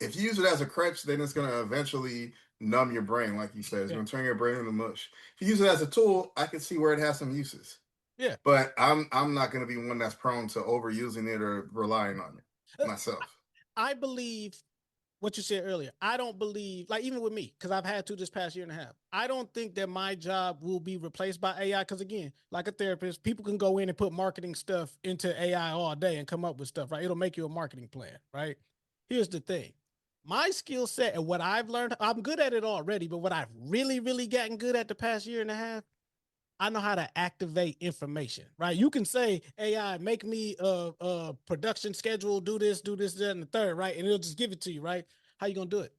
Speaker 5: if you use it as a crutch, then it's gonna eventually numb your brain, like you said. It's
Speaker 1: Yeah.
Speaker 5: gonna turn your brain into mush. If you use it as a tool, I can see where it has some uses.
Speaker 1: Yeah.
Speaker 5: But I'm not gonna be one that's prone to overusing it or relying on it myself.
Speaker 1: I believe what you said earlier. I don't believe, like even with me, because I've had to this past year and a half. I don't think that my job will be replaced by AI. Because again, like a therapist, people can go in and put marketing stuff into AI all day and come up with stuff, right? It'll make you a marketing plan, right? Here's the thing. My skill set and what I've learned, I'm good at it already, but what I've really, really gotten good at the past year and a half, I know how to activate information, right? You can say, AI, make me a production schedule, do this, that, and the third, right? And it'll just give it to you, right? How you gonna do it?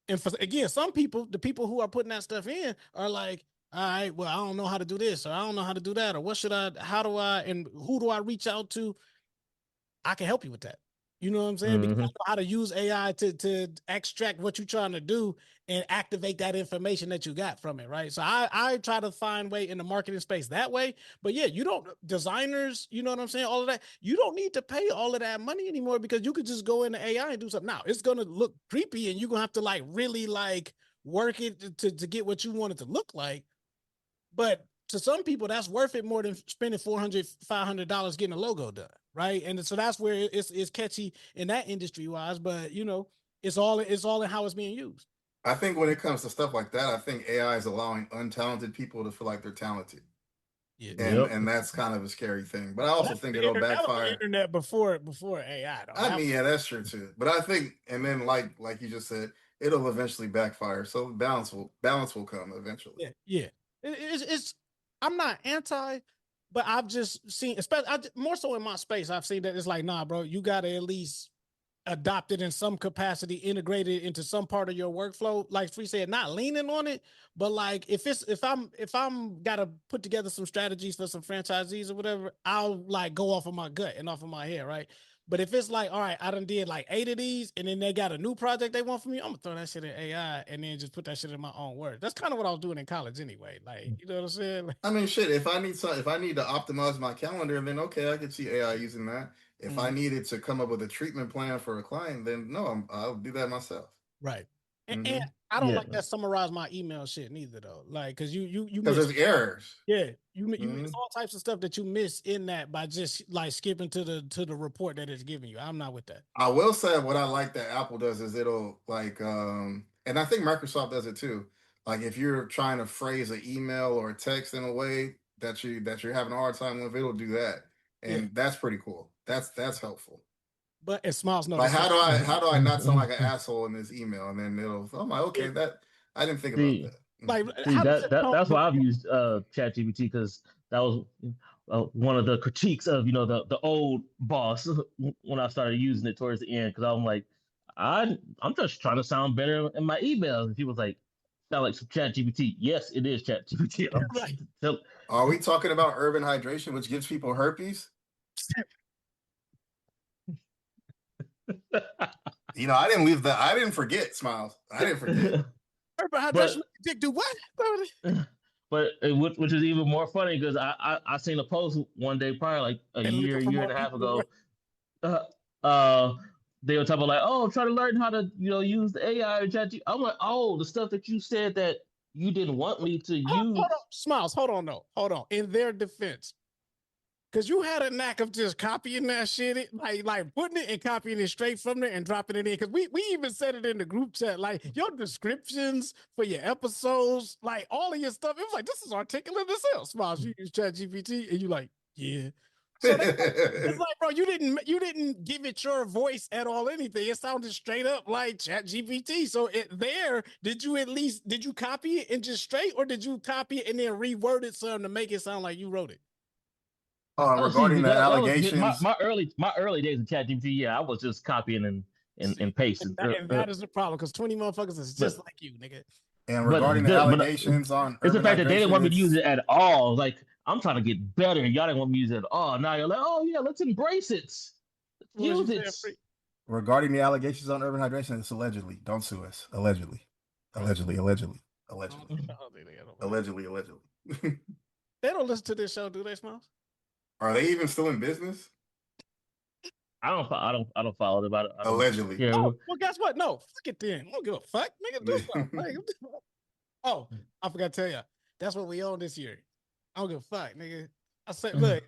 Speaker 1: And for again, some people, the people who are putting that stuff in are like, all right, well, I don't know how to do this, or I don't know how to do that, or what should I, how do I, and who do I reach out to? I can help you with that. You know what I'm saying? Because I
Speaker 6: Mm-hmm.
Speaker 1: know how to use AI to extract what you're trying to do and activate that information that you got from it, right? So I try to find way in the marketing space that way. But yeah, you don't designers, you know what I'm saying? All of that, you don't need to pay all of that money anymore because you could just go into AI and do something. Now it's gonna look creepy and you're gonna have to like really like work it to get what you want it to look like. But to some people, that's worth it more than spending $400, $500 getting a logo done, right? And so that's where it's catchy in that industry wise. But you know, it's all in how it's being used.
Speaker 5: I think when it comes to stuff like that, I think AI is allowing untalented people to feel like they're talented.
Speaker 1: Yeah,
Speaker 6: Yep.
Speaker 5: And that's kind of a scary thing. But I
Speaker 1: well,
Speaker 5: also think it'll
Speaker 1: that was the
Speaker 5: backfire.
Speaker 1: internet before AI though.
Speaker 5: I mean, yeah, that's true too. But I think, and then like you just said, it'll eventually backfire. So balance will come eventually.
Speaker 1: yeah. It's I'm not anti, but I've just seen, especially more so in my space, I've seen that it's like, nah, bro, you got to at least adopted in some capacity, integrated into some part of your workflow. Like we said, not leaning on it, but like if I'm gotta put together some strategies for some franchisees or whatever, I'll like go off of my gut and off of my head, right? But if it's like, all right, I done did like 8 of these, and then they got a new project they want from me, I'm gonna throw that shit in AI and then just put that shit in my own words. That's kind of what I was doing in college anyway. Like, you know what I'm saying? Like,
Speaker 5: I mean, shit. If I need to optimize my calendar, then okay, I could see AI using that. If I needed to come up with a treatment plan for a client, then no, I'll do that myself.
Speaker 1: right. And
Speaker 5: Mm-hmm.
Speaker 1: I don't
Speaker 6: Yeah.
Speaker 1: like that summarize my email shit neither though. Like, cause you
Speaker 5: Because
Speaker 1: miss,
Speaker 5: there's errors.
Speaker 1: yeah, you miss
Speaker 5: Mhm.
Speaker 1: all types of stuff that you miss in that by just like skipping to the report that it's giving you. I'm not with that.
Speaker 5: I will say what I like that Apple does is it'll like, and I think Microsoft does it too. Like if you're trying to phrase an email or a text in a way that you're having a hard time with, it'll do that,
Speaker 1: Yeah.
Speaker 5: and that's pretty cool. That's helpful.
Speaker 1: But it Smiles
Speaker 5: Like
Speaker 1: noticed.
Speaker 5: how do I not sound like an asshole in this email? And then I'm like, okay, that I didn't think about
Speaker 6: See,
Speaker 5: that.
Speaker 1: Like,
Speaker 6: see
Speaker 1: how does it come?
Speaker 6: that's why I've used ChatGPT, because that was one of the critiques of the old boss when I started using it towards the end, because I'm like, I'm just trying to sound better in my emails, and he was like, sound like some ChatGPT. Yes, it is ChatGPT.
Speaker 1: Right.
Speaker 5: Are we talking about urban hydration, which gives people herpes? I didn't leave that. I didn't forget, Smiles. I didn't forget.
Speaker 1: Urban hydration, dick do what?
Speaker 6: But which is even more funny, because I seen a post one day prior, like a year and a half ago. They were talking about like, oh, try to learn how to use the AI or ChatGPT. I'm like, oh, the stuff that you said that you didn't want me to use.
Speaker 1: Hold on, Smiles. Hold on. In their defense, because you had a knack of just copying that shit, like putting it and copying it straight from there and dropping it in. Because we even said it in the group chat, like your descriptions for your episodes, like all of your stuff. It was like, this is articulate as hell. Smiles, you use ChatGPT, and you like, yeah. So it's like, bro, you didn't give it your voice at all. Anything. It sounded straight up like ChatGPT. So did you copy it and just straight, or did you copy it and then reword it some to make it sound like you wrote it?
Speaker 5: Regarding the
Speaker 6: That was
Speaker 5: allegations,
Speaker 6: my early days of ChatGPT. Yeah, I was just copying and pasting.
Speaker 1: And that is the problem, because 20 motherfuckers is just like you, nigga.
Speaker 5: and regarding the allegations on
Speaker 6: it's the
Speaker 5: urban
Speaker 6: fact that they didn't
Speaker 5: hydration,
Speaker 6: want me to use it at all. Like, I'm trying to get better, y'all didn't want me to use it at all. Now you're like, oh yeah, let's embrace it. Use it.
Speaker 5: regarding the allegations on urban hydration, it's allegedly. Don't sue us. Allegedly. Allegedly.
Speaker 1: They don't listen to this show, do they, Smiles?
Speaker 5: Are they even still in business?
Speaker 6: I don't follow them about it.
Speaker 5: Allegedly.
Speaker 1: Yeah. Oh, well, guess what? No, fuck it then. I don't give a fuck. Nigga, do something. Like, oh, I forgot to tell you. That's what we own this year. I don't give a fuck, nigga. I said, look,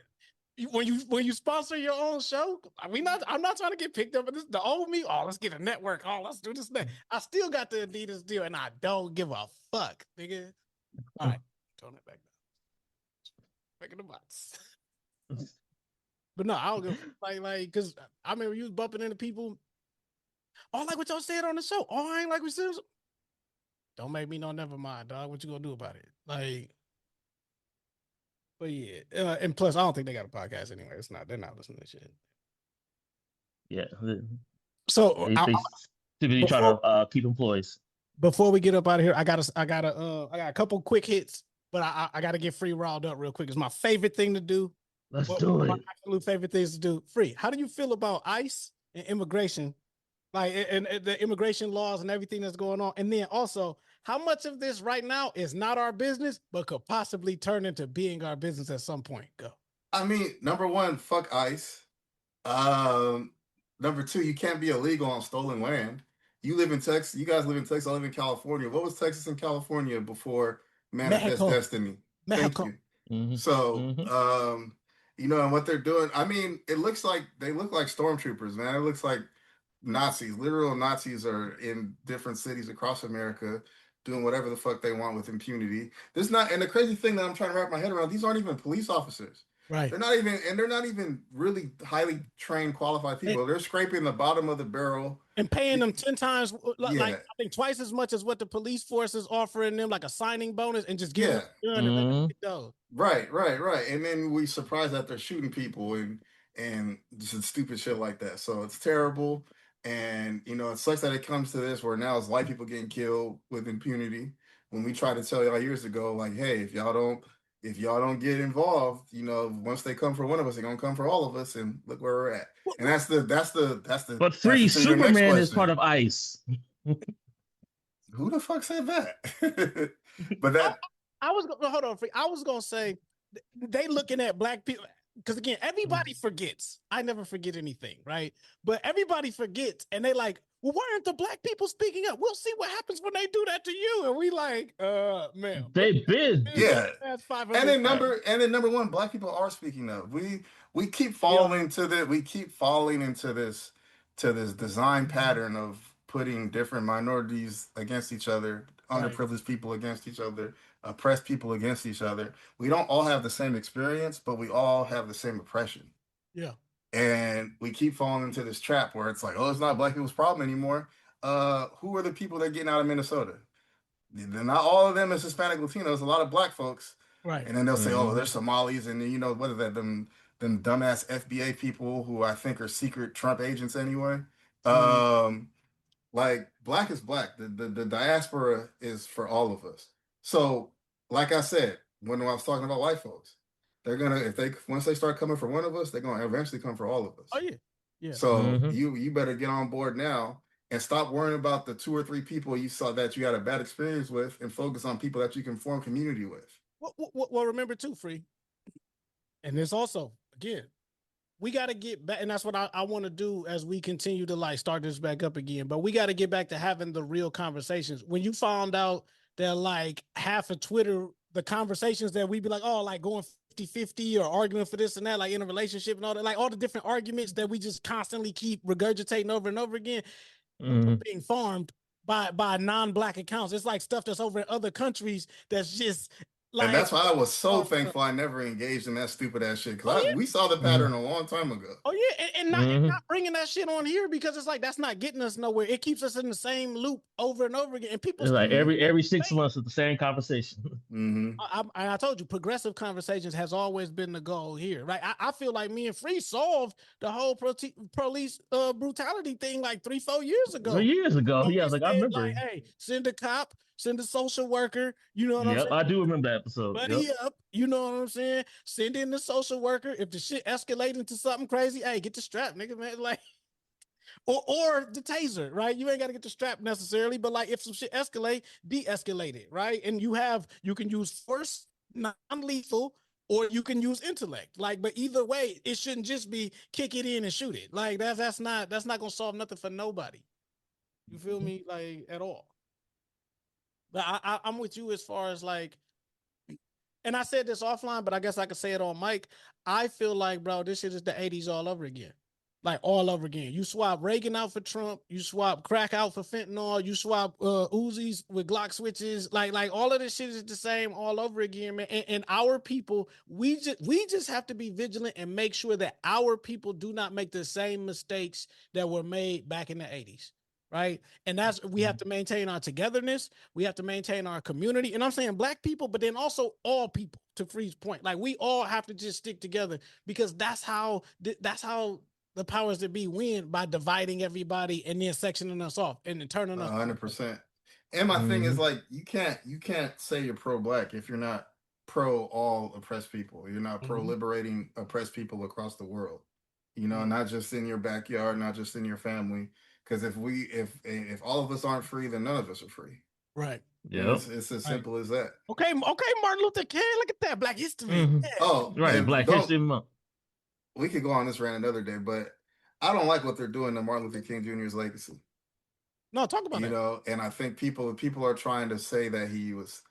Speaker 1: when you sponsor your own show, I'm not trying to get picked up in this. The old me, oh, let's get a network. Oh, let's do this thing. I still got the Adidas deal, and I don't give a fuck, nigga. All right, tone it back down. Back in the box. But no, I don't go like because I remember you was bumping into people. Oh, like what y'all said on the show. Oh, I ain't like we said. Don't make me know. Never mind, dog. What you gonna do about it? Like, but yeah, and plus, I don't think they got a podcast anyway. They're not listening to shit.
Speaker 6: Yeah.
Speaker 1: So
Speaker 6: they typically try to keep employees.
Speaker 1: Before we get up out of here, I got a couple quick hits, but I got to get Free riled up real quick. It's my favorite thing to do.
Speaker 6: Let's do it.
Speaker 1: My absolute favorite things to do. Free. How do you feel about ICE and immigration, like and the immigration laws and everything that's going on? And then also, how much of this right now is not our business, but could possibly turn into being our business at some point? Go.
Speaker 5: I mean, number one, fuck ICE. Number two, you can't be illegal on stolen land. You live in Texas. You guys live in Texas. I live in California. What was Texas and California before Manifest Destiny?
Speaker 1: Mexico.
Speaker 5: Thank you.
Speaker 6: Mm-hmm.
Speaker 5: So, and what they're doing, I mean, they look like stormtroopers, man. It looks like Nazis. Literal Nazis are in different cities across America doing whatever the fuck they want with impunity. And the crazy thing that I'm trying to wrap my head around, these aren't even police officers.
Speaker 1: Right.
Speaker 5: They're not even really highly trained, qualified people. They're scraping the bottom of the barrel
Speaker 1: and paying them 10 times, like I think twice as much as what the police force is offering them, like a signing bonus, and just giving them a gun and let them go.
Speaker 5: Right. And then we surprised that they're shooting people and just stupid shit like that. So it's terrible. And it sucks that it comes to this where now it's white people getting killed with impunity. When we tried to tell y'all years ago, like, hey, if y'all don't if y'all don't get involved, once they come for one of us, they're gonna come for all of us, and look where we're at. And that's the
Speaker 6: But
Speaker 5: answer
Speaker 6: Free,
Speaker 5: to your next
Speaker 6: Superman is part
Speaker 5: question.
Speaker 6: of ICE.
Speaker 5: Who the fuck said that? But that
Speaker 1: I was gonna hold on. I was gonna say they looking at black people because again, everybody forgets. I never forget anything, right? But everybody forgets, and they like, well, why aren't the black people speaking up? We'll see what happens when they do that to you. And we like, man,
Speaker 6: They been.
Speaker 5: yeah.
Speaker 1: That's 500.
Speaker 5: And then number one, black people are speaking up. We keep falling into this design pattern of putting different minorities against each other, underprivileged people against each other, oppressed people against each other. We don't all have the same experience, but we all have the same oppression.
Speaker 1: Yeah.
Speaker 5: And we keep falling into this trap where it's like, oh, it's not black people's problem anymore. Who are the people that are getting out of Minnesota? They're not all of them is Hispanic Latinos, a lot of black folks.
Speaker 1: Right.
Speaker 5: And then they'll say, oh, they're Somalis. And then, what are that? Them dumbass FBA people who I think are secret Trump agents anyway. Like, black is black. The diaspora is for all of us. So, like I said, when I was talking about white folks, they're gonna once they start coming for one of us, they're gonna eventually come for all of us.
Speaker 1: Oh yeah, yeah.
Speaker 5: So you better get on board now and stop worrying about the 2 or 3 people you saw that you had a bad experience with, and focus on people that you can form community with.
Speaker 1: Well, remember too, Free. And this also, again, we got to get back, and that's what I want to do as we continue to like start this back up again. But we got to get back to having the real conversations. When you found out that like half of Twitter, the conversations that we be like, oh, like going 50-50 or arguing for this and that, like in a relationship and all that, like all the different arguments that we just constantly keep regurgitating over and over again, being farmed by non-black accounts. It's like stuff that's over in other countries that's just like,
Speaker 5: and that's why I was so thankful I never engaged in that stupid ass shit, because we saw the pattern a long time ago.
Speaker 1: Oh yeah, and not bringing that shit on here, because it's like that's not getting us nowhere. It keeps us in the same loop over and over again. And people,
Speaker 6: it's like every 6 months it's the same conversation.
Speaker 1: I told you, progressive conversations has always been the goal here, right? I feel like me and Free solved the whole police brutality thing like 3-4 years ago.
Speaker 6: 3 years ago, yeah, like I remember.
Speaker 1: Like, hey, send a cop, send a social worker. You know what I'm saying?
Speaker 6: I do remember that episode.
Speaker 1: Buddy up, you know what I'm saying? Send in the social worker. If the shit escalates into something crazy, hey, get the strap, nigga, man. Like, or the taser, right? You ain't got to get the strap necessarily, but like if some shit escalate, de-escalate it, right? And you can use force, non-lethal, or you can use intellect. Like, but either way, it shouldn't just be kick it in and shoot it. Like that's not gonna solve nothing for nobody. You feel me? Like at all. But I'm with you as far as like, and I said this offline, but I guess I could say it on mic. I feel like, bro, this shit is the 80s all over again. Like all over again. You swap Reagan out for Trump. You swap crack out for fentanyl. You swap Uzis with Glock switches. Like all of this shit is the same all over again, man. And our people, we just have to be vigilant and make sure that our people do not make the same mistakes that were made back in the 80s. Right. And that's, we have to maintain our togetherness. We have to maintain our community. And I'm saying black people, but then also all people, to Free's point. Like we all have to just stick together, because that's how the powers that be win, by dividing everybody and then sectioning us off and then turning us
Speaker 5: 100%. And my thing is like, you can't say you're pro-black if you're not pro all oppressed people. You're not pro liberating oppressed people across the world. You know, not just in your backyard, not just in your family. Because if all of us aren't free, then none of us are free.
Speaker 1: Right.
Speaker 5: Yeah. It's as simple as that.
Speaker 1: Okay, Martin Luther King. Look at that. Black History. Yeah.
Speaker 5: Oh,
Speaker 6: right. Black History Month.
Speaker 5: We could go on this rant another day, but I don't like what they're doing to Martin Luther King Jr.'s legacy.
Speaker 1: No, talk about
Speaker 5: that. You know, and I think people are trying to say that he was.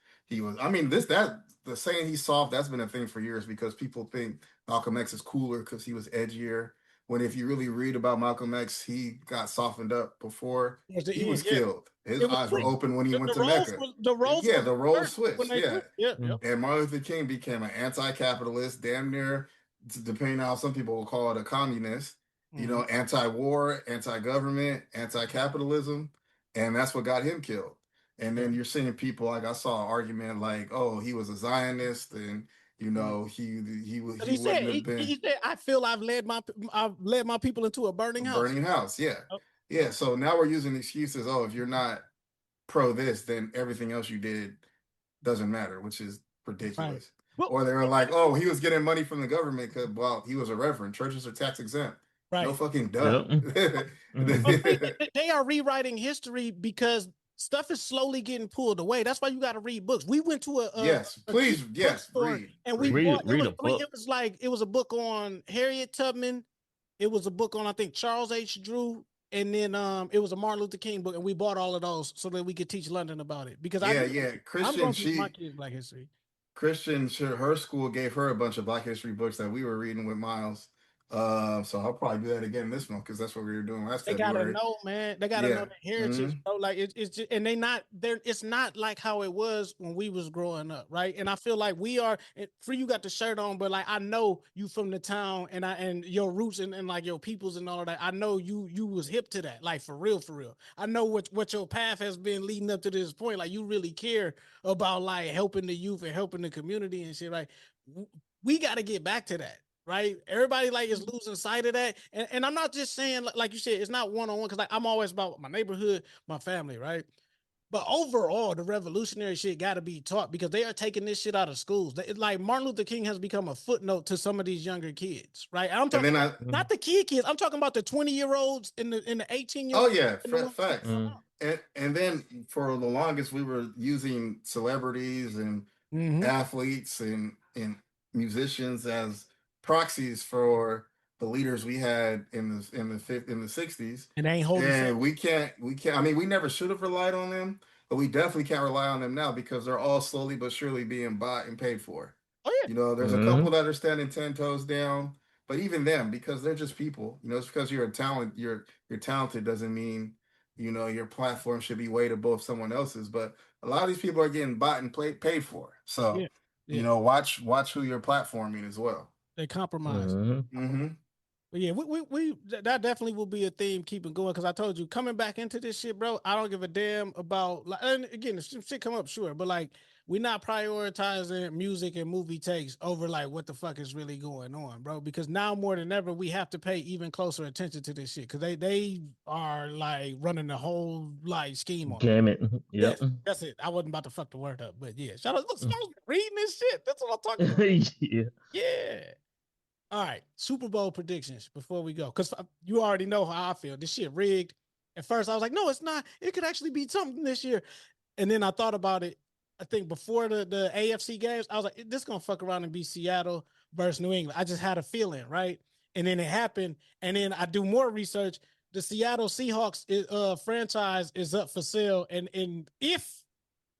Speaker 5: I mean, the saying he soft, that's been a thing for years, because people think Malcolm X is cooler because he was edgier. When if you really read about Malcolm X, he got softened up before he was killed. His eyes were open when he went to Mecca. The roles switched. Yeah. And Martin Luther King became an anti-capitalist, damn near, depending on how some people will call it, a communist. You know, anti-war, anti-government, anti-capitalism, and that's what got him killed. And then you're seeing people, like I saw an argument like, oh, he was a Zionist, and you know, he wouldn't have been.
Speaker 1: He said, I feel I've led my people into a burning house.
Speaker 5: Burning house, yeah. Oh. Yeah, so now we're using excuses, oh, if you're not pro this, then everything else you did doesn't matter, which is ridiculous. Or they were like, oh, he was getting money from the government because, well, he was a reverend. Churches are tax exempt. No
Speaker 1: Right.
Speaker 5: fucking duh.
Speaker 6: Yep.
Speaker 1: They are rewriting history because stuff is slowly getting pulled away. That's why you got to read books. We went to
Speaker 5: Yes,
Speaker 1: a cheap
Speaker 5: please, yes,
Speaker 1: bookstore
Speaker 5: read.
Speaker 1: and we
Speaker 6: Read
Speaker 1: bought. It
Speaker 6: read
Speaker 1: was
Speaker 6: a book.
Speaker 1: it was like it was a book on Harriet Tubman. It was a book on I think Charles H. Drew, and then it was a Martin Luther King book, and we bought all of those so that we could teach London about it because
Speaker 5: Yeah.
Speaker 1: I'm going to teach my kids Black history.
Speaker 5: Her school gave her a bunch of Black history books that we were reading with Miles. So I'll probably do that again this month because that's what we were doing last
Speaker 1: They
Speaker 5: February.
Speaker 1: gotta know, man. They gotta know the heritage, bro. Like it's just, and it's not like how it was when we was growing up, right? And I feel like we are. Free, you got the shirt on, but like I know you from the town, and your roots and like your peoples and all of that. I know you was hip to that, like for real, for real. I know what your path has been leading up to this point. Like you really care about like helping the youth and helping the community and shit. Like we got to get back to that. Right, everybody like is losing sight of that, and I'm not just saying like you said, it's not one on one because like I'm always about my neighborhood, my family, right? But overall, the revolutionary shit got to be taught because they are taking this shit out of schools. Like Martin Luther King has become a footnote to some of these younger kids, right? I'm talking not the kids. I'm talking about the 20-year-olds in the 18-year-olds.
Speaker 5: Oh yeah, facts. And then for the longest, we were using celebrities and athletes and musicians as proxies for the leaders we had in the 60s.
Speaker 1: And they ain't holding.
Speaker 5: And we can't. I mean, we never should have relied on them, but we definitely can't rely on them now because they're all slowly but surely being bought and paid for.
Speaker 1: Oh yeah.
Speaker 5: You know, there's a couple that are standing 10 toes down, but even them, because they're just people. You know, it's because you're a talent. You're talented doesn't mean your platform should be weighed above someone else's. But a lot of these people are getting bought and paid for. So watch who you're platforming as well.
Speaker 1: They compromise. But yeah, we that definitely will be a theme keeping going because I told you coming back into this shit, bro. I don't give a damn about like. And again, if shit come up, sure, but like we're not prioritizing music and movie takes over like what the fuck is really going on, bro. Because now more than ever, we have to pay even closer attention to this shit because they are like running the whole like scheme on.
Speaker 6: Damn it!
Speaker 1: Yep. Yes, that's it. I wasn't about to fuck the word up, but yeah, shout out. Look, reading this shit. That's what I'm talking about. Yeah. All right, Super Bowl predictions before we go, because you already know how I feel. This shit rigged. At first, I was like, no, it's not. It could actually be something this year. And then I thought about it. I think before the AFC games, I was like, this is going to fuck around and be Seattle versus New England. I just had a feeling, right? And then it happened. And then I do more research. The Seattle Seahawks franchise is up for sale. And if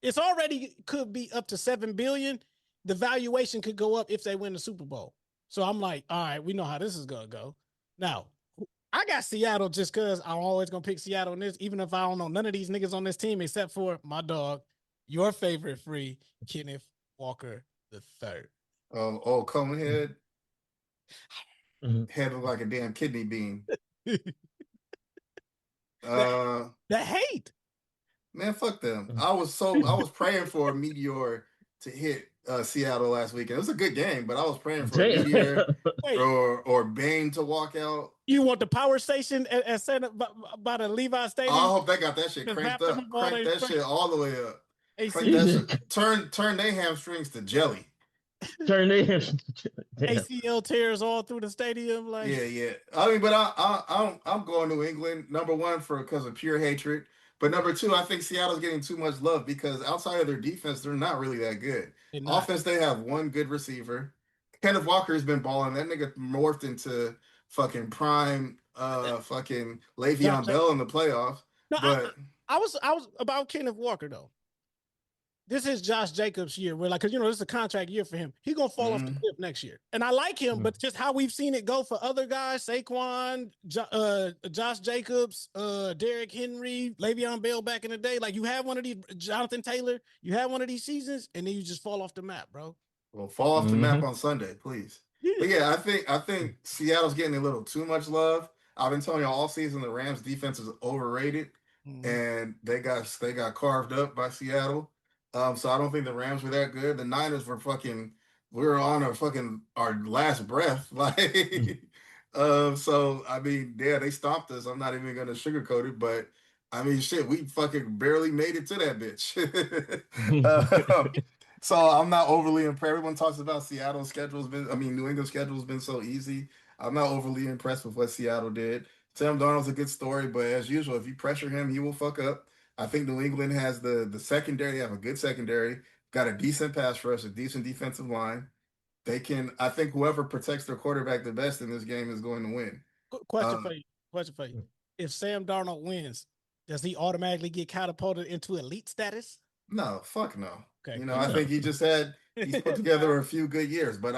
Speaker 1: it's already could be up to $7 billion, the valuation could go up if they win the Super Bowl. So I'm like, all right, we know how this is going to go. Now, I got Seattle just because I'm always going to pick Seattle in this, even if I don't know none of these niggas on this team except for my dog, your favorite free, Kenneth Walker III.
Speaker 5: Conehead. Head look like a damn kidney bean.
Speaker 1: That hate.
Speaker 5: Man, fuck them. I was praying for a meteor to hit Seattle last weekend. It was a good game, but I was praying for a meteor or Bane to walk out.
Speaker 1: You want the power station at Santa by the Levi Stadium?
Speaker 5: I hope they got that shit cranked up. Crank that shit all the way up. Turn their hamstrings to jelly.
Speaker 6: Turn their hamstrings to jelly.
Speaker 1: ACL tears all through the stadium. Like
Speaker 5: yeah. I mean, but I'm going to England, number one because of pure hatred. But number two, I think Seattle's getting too much love because outside of their defense, they're not really that good. Offense, they have one good receiver. Kenneth Walker has been balling. That nigga morphed into fucking prime fucking Le'Veon Bell in the playoffs.
Speaker 1: No, but I was about Kenneth Walker though. This is Josh Jacobs' year. We're like, because this is a contract year for him. He's gonna fall off the cliff next year, and I like him, but just how we've seen it go for other guys, Saquon, Josh Jacobs, Derrick Henry, Le'Veon Bell back in the day. Like you have one of these, Jonathan Taylor, you have one of these seasons, and then you just fall off the map, bro.
Speaker 5: Well, fall off the map on Sunday, please. Yeah. But yeah, I think Seattle's getting a little too much love. I've been telling you all season the Rams defense is overrated, and they got carved up by Seattle. So I don't think the Rams were that good. The Niners were we were on our last breath. Like, so I mean, yeah, they stopped us. I'm not even gonna sugarcoat it, but I mean, shit, we fucking barely made it to that bitch. So I'm not overly impressed. Everyone talks about Seattle's schedule's been, I mean, New England's schedule's been so easy. I'm not overly impressed with what Seattle did. Sam Darnold's a good story, but as usual, if you pressure him, he will fuck up. I think New England has the secondary, they have a good secondary, got a decent pass rush, a decent defensive line. They can, I think whoever protects their quarterback the best in this game is going to win.
Speaker 1: Question for you. Question for you. If Sam Darnold wins, does he automatically get catapulted into elite status?
Speaker 5: No, fuck no.
Speaker 1: Okay.
Speaker 5: I think he's put together a few good years, but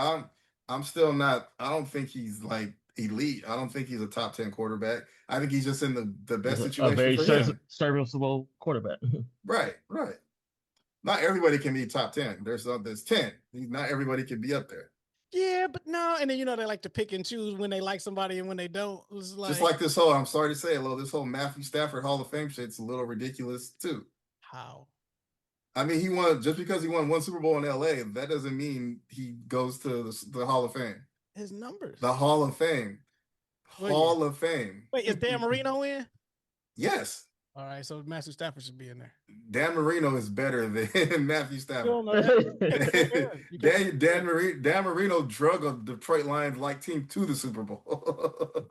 Speaker 5: I'm still not. I don't think he's like elite. I don't think he's a top 10 quarterback. I think he's just in the best
Speaker 6: A
Speaker 5: situation
Speaker 6: very
Speaker 5: for him.
Speaker 6: serviceable quarterback.
Speaker 5: Right, right. Not everybody can be top 10. There's 10. Not everybody can be up there.
Speaker 1: Yeah, but no, and then they like to pick and choose when they like somebody and when they don't. It's
Speaker 5: Just like this whole, I'm sorry to say it, this whole Matthew Stafford Hall of Fame shit's a little ridiculous too.
Speaker 1: How?
Speaker 5: I mean, he won just because he won one Super Bowl in LA. That doesn't mean he goes to the Hall of Fame.
Speaker 1: His numbers.
Speaker 5: The Hall of Fame. Hall of Fame.
Speaker 1: Wait, is Dan Marino in?
Speaker 5: Yes.
Speaker 1: All right, so Matthew Stafford should be in there.
Speaker 5: Dan Marino is better than Matthew Stafford. Dan Marino drug a Detroit Lions-like team to the Super Bowl.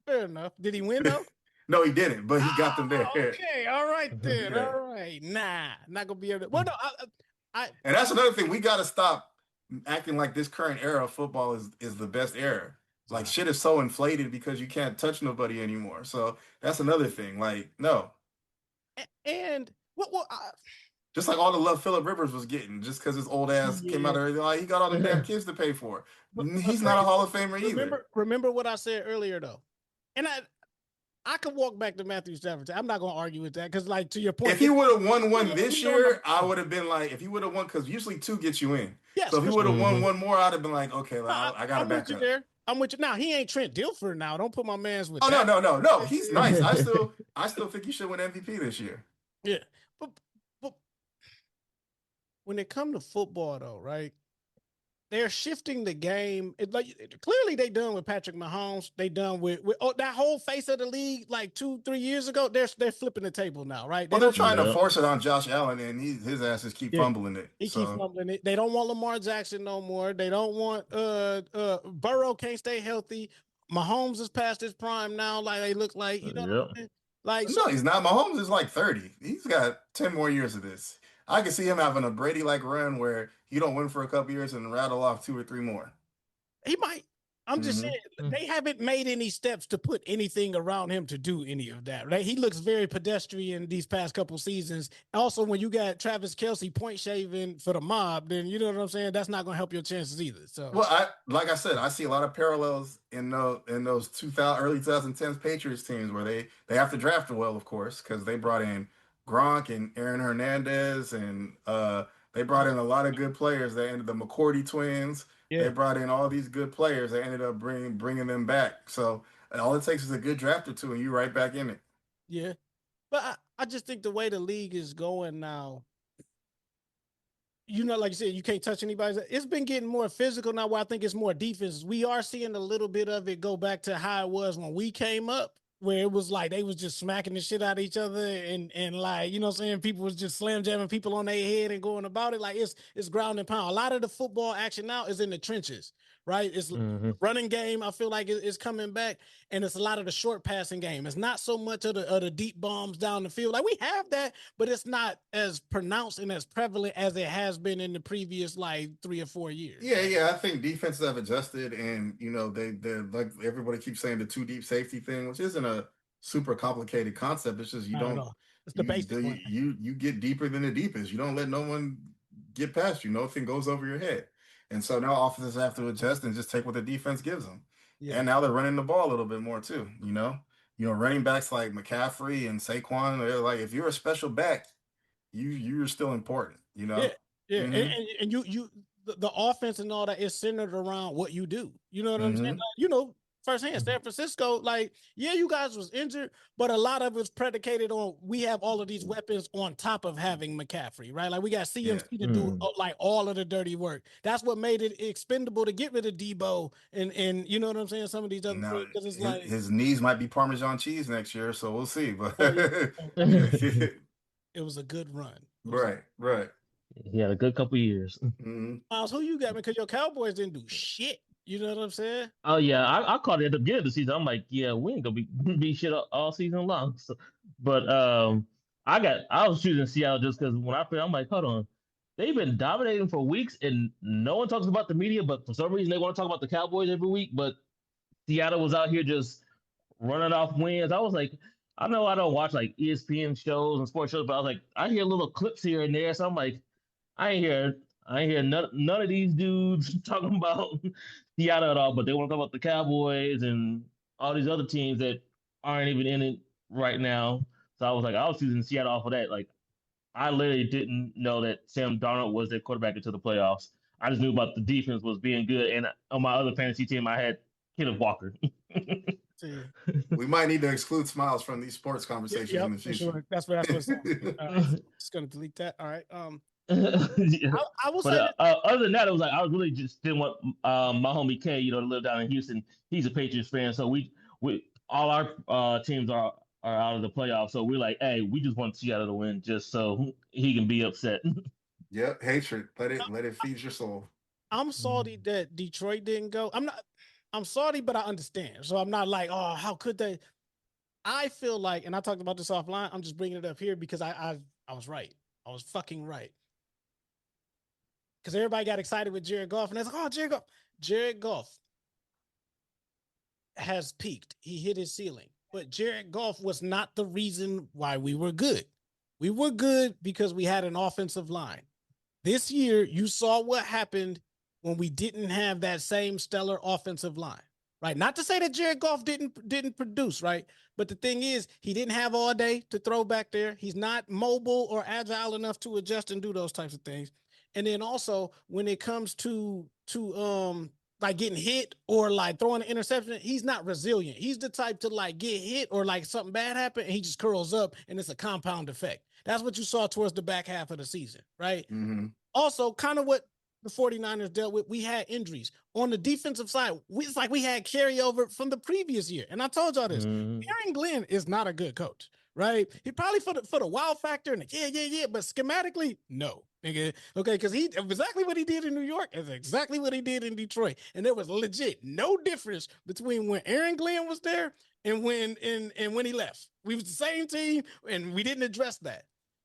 Speaker 1: Fair enough. Did he win though?
Speaker 5: No, he didn't, but he got them there.
Speaker 1: Okay, all right then. Yeah. All right. Nah, not gonna be able to. Well, no,
Speaker 5: and that's another thing. We gotta stop acting like this current era of football is the best era. Like shit is so inflated because you can't touch nobody anymore. So that's another thing. Like, no.
Speaker 1: And
Speaker 5: just like all the love Phillip Rivers was getting, just because his old ass came out of like he got all the damn kids to pay for. He's not a Hall of Famer either.
Speaker 1: Remember what I said earlier though, and I could walk back to Matthew Stafford. I'm not gonna argue with that because, like, to your point,
Speaker 5: if he would have won one this year, I would have been like, if he would have won, because usually 2 gets you in. Yes, so if he would have won one more, I'd have been like, okay, well, I got to back up. There.
Speaker 1: I'm with you. Now he ain't Trent Dilfer. Now don't put my man's with.
Speaker 5: Oh that. No. He's nice. I still think he should win MVP this year.
Speaker 1: Yeah, but when it comes to football, though, right? They're shifting the game. Clearly they done with Patrick Mahomes. They done with that whole face of the league like 2-3 years ago. They're flipping the table now, right?
Speaker 5: Well, they're trying to force it on Josh Allen, and his asses keep fumbling it.
Speaker 1: He keeps fumbling it. They don't want Lamar Jackson no more. They don't want Burrow can't stay healthy. Mahomes is past his prime now. Like they look like what I mean? Like
Speaker 5: no, he's not. Mahomes is like 30. He's got 10 more years of this. I can see him having a Brady-like run where you don't win for a couple years and rattle off 2 or 3 more.
Speaker 1: He might. I'm just saying they haven't made any steps to put anything around him to do any of that. Right? He looks very pedestrian these past couple seasons. Also, when you got Travis Kelce point shaving for the mob, then you know what I'm saying. That's not going to help your chances either. So,
Speaker 5: well, like I said, I see a lot of parallels in those early 2010s Patriots teams where they have to draft well, of course, because they brought in Gronk and Aaron Hernandez, and they brought in a lot of good players. They ended the McCourty twins. Yeah. They brought in all these good players. They ended up bringing them back. So all it takes is a good draft or two, and you're right back in it.
Speaker 1: Yeah, but I just think the way the league is going now, like you said, you can't touch anybody. It's been getting more physical now where I think it's more defense. We are seeing a little bit of it go back to how it was when we came up, where it was like they was just smacking the shit out of each other and like, you know what I'm saying, people was just slam jamming people on their head and going about it. Like it's ground and pound. A lot of the football action now is in the trenches, right? It's running game, I feel like it's coming back, and it's a lot of the short passing game. It's not so much of the deep bombs down the field. Like we have that, but it's not as pronounced and as prevalent as it has been in the previous like 3 or 4 years.
Speaker 5: Yeah. I think defenses have adjusted, and they're like everybody keeps saying the 2 deep safety thing, which isn't a super complicated concept. It's just it's the basic one. You get deeper than the deepest. You don't let no one get past you. Nothing goes over your head. And so now offenses have to adjust and just take what the defense gives them. Yeah. And now they're running the ball a little bit more too. Running backs like McCaffrey and Saquon, they're like, if you're a special back, you're still important. Yeah.
Speaker 1: Mm-hmm. And you the offense and all that is centered around what you do. You know what I'm saying? Like, firsthand, San Francisco, like, yeah, you guys was injured, but a lot of it's predicated on we have all of these weapons on top of having McCaffrey, right? Like we got CMC to do like all of the dirty work. That's what made it expendable to get rid of Debo and you know what I'm saying? Some of these other things, because it's like
Speaker 5: his knees might be Parmesan cheese next year, so we'll see. But
Speaker 1: it was a good run.
Speaker 5: Right.
Speaker 6: He had a good couple years.
Speaker 5: Mhm.
Speaker 1: Miles, who you got? Because your Cowboys didn't do shit. You know what I'm saying?
Speaker 6: Oh yeah, I caught it at the beginning of the season. I'm like, yeah, we ain't gonna be shit all season long. So, but I was choosing Seattle just because when I played, I'm like, hold on, they've been dominating for weeks and no one talks about the media, but for some reason they want to talk about the Cowboys every week. But Seattle was out here just running off wins. I was like, I know I don't watch like ESPN shows and sports shows, but I was like, I hear little clips here and there. So I'm like, I ain't hear I ain't hear none of these dudes talking about Seattle at all, but they want to talk about the Cowboys and all these other teams that aren't even in it right now. So I was choosing Seattle off of that. Like I literally didn't know that Sam Darnold was their quarterback into the playoffs. I just knew about the defense was being good, and on my other fantasy team, I had Kenneth Walker.
Speaker 1: See.
Speaker 5: We might need to exclude Smiles from these sports
Speaker 1: Yep,
Speaker 5: conversations
Speaker 1: yep,
Speaker 5: in the
Speaker 1: for
Speaker 5: future.
Speaker 1: sure. That's what it's just gonna delete that. All right.
Speaker 6: Yeah.
Speaker 1: I will
Speaker 6: But
Speaker 1: say that.
Speaker 6: other than that, it was like I really just didn't want my homie K, to live down in Houston. He's a Patriots fan, so we all our teams are out of the playoffs. So we're like, hey, we just want Seattle to win, just so he can be upset.
Speaker 5: Yep, hatred. Let it feed your soul.
Speaker 1: I'm salty that Detroit didn't go. I'm salty, but I understand. So I'm not like, oh, how could they? I feel like, and I talked about this offline. I'm just bringing it up here because I was right. I was fucking right. Because everybody got excited with Jared Goff, and they're like, oh, Jared Goff. Jared Goff has peaked. He hit his ceiling. But Jared Goff was not the reason why we were good. We were good because we had an offensive line. This year, you saw what happened when we didn't have that same stellar offensive line, right? Not to say that Jared Goff didn't produce, right? But the thing is, he didn't have all day to throw back there. He's not mobile or agile enough to adjust and do those types of things. And then also when it comes to like getting hit or like throwing an interception, he's not resilient. He's the type to like get hit or like something bad happen and he just curls up and it's a compound effect. That's what you saw towards the back half of the season, right?
Speaker 5: Mm-hmm.
Speaker 1: Also, kind of what the 49ers dealt with, we had injuries. On the defensive side, it's like we had carryover from the previous year. And I told y'all this, Aaron Glenn is not a good coach, right? He probably for the wow factor and but schematically, no. Nigga. Okay, because he exactly what he did in New York is exactly what he did in Detroit. And there was legit no difference between when Aaron Glenn was there and when he left. We was the same team and we didn't address that.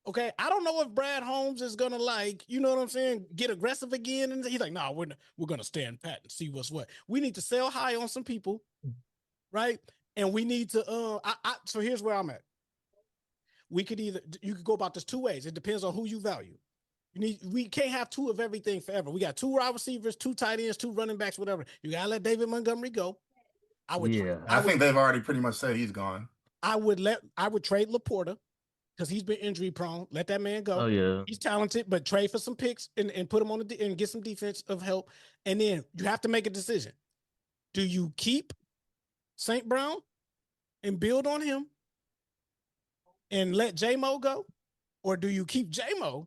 Speaker 1: Okay, I don't know if Brad Holmes is gonna like, you know what I'm saying, get aggressive again. And he's like, no, we're gonna stand pat and see what's what. We need to sell high on some people, right? And we need to so here's where I'm at. You could go about this two ways. It depends on who you value. We can't have two of everything forever. We got two wide receivers, two tight ends, two running backs, whatever. You gotta let David Montgomery go.
Speaker 5: I think they've already pretty much said he's gone. I would
Speaker 1: trade Laporta because he's been injury prone. Let that man go.
Speaker 6: Oh yeah,
Speaker 1: he's talented, but trade for some picks and put him on and get some defensive help. And then you have to make a decision. Do you keep St. Brown and build on him and let J-Mo go? Or do you keep J-Mo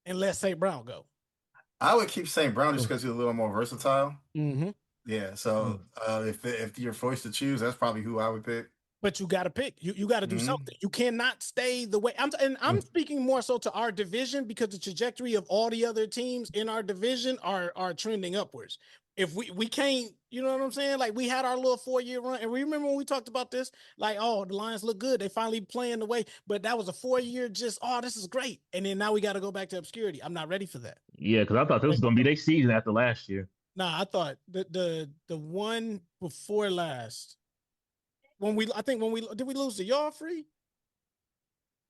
Speaker 1: and let St. Brown go?
Speaker 5: I would keep St. Brown just because he's a little more versatile.
Speaker 1: Mm-hmm.
Speaker 5: Yeah, so if you're forced to choose, that's probably who I would pick.
Speaker 1: But you got to pick. You got to do something. You cannot stay the way I'm speaking more so to our division because the trajectory of all the other teams in our division are trending upwards. If we can't, you know what I'm saying? Like we had our little 4-year run, and we remember when we talked about this, like, oh, the Lions look good. They finally playing the way, but that was a 4-year just, oh, this is great. And then now we got to go back to obscurity. I'm not ready for that.
Speaker 6: Yeah, because I thought this was gonna be their season after last year.
Speaker 1: Nah, I thought the one before last. When we did we lose to y'all free?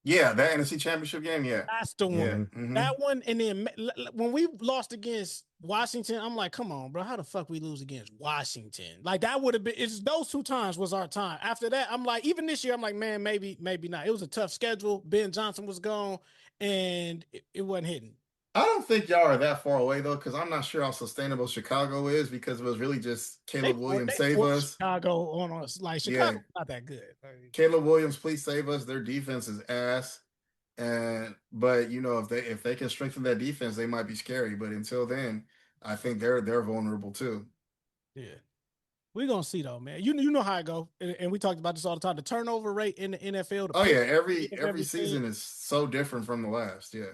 Speaker 5: Yeah, that NFC Championship game. Yeah,
Speaker 1: that's the one.
Speaker 5: Yeah. Mm-hmm.
Speaker 1: That one, and then when we lost against Washington, I'm like, come on, bro, how the fuck we lose against Washington? Like that would have been. It's those 2 times was our time. After that, I'm like, even this year, I'm like, man, maybe not. It was a tough schedule. Ben Johnson was gone, and it wasn't hitting.
Speaker 5: I don't think y'all are that far away though, because I'm not sure how sustainable Chicago is because it was really just Caleb Williams save us.
Speaker 1: Chicago on us, like Chicago's not that good.
Speaker 5: Caleb Williams, please save us. Their defense is ass, but you know if they can strengthen that defense, they might be scary. But until then, I think they're vulnerable too.
Speaker 1: Yeah, we're gonna see though, man. You know how I go, and we talked about this all the time. The turnover rate in the NFL.
Speaker 5: Every season is so different from the last. Yeah.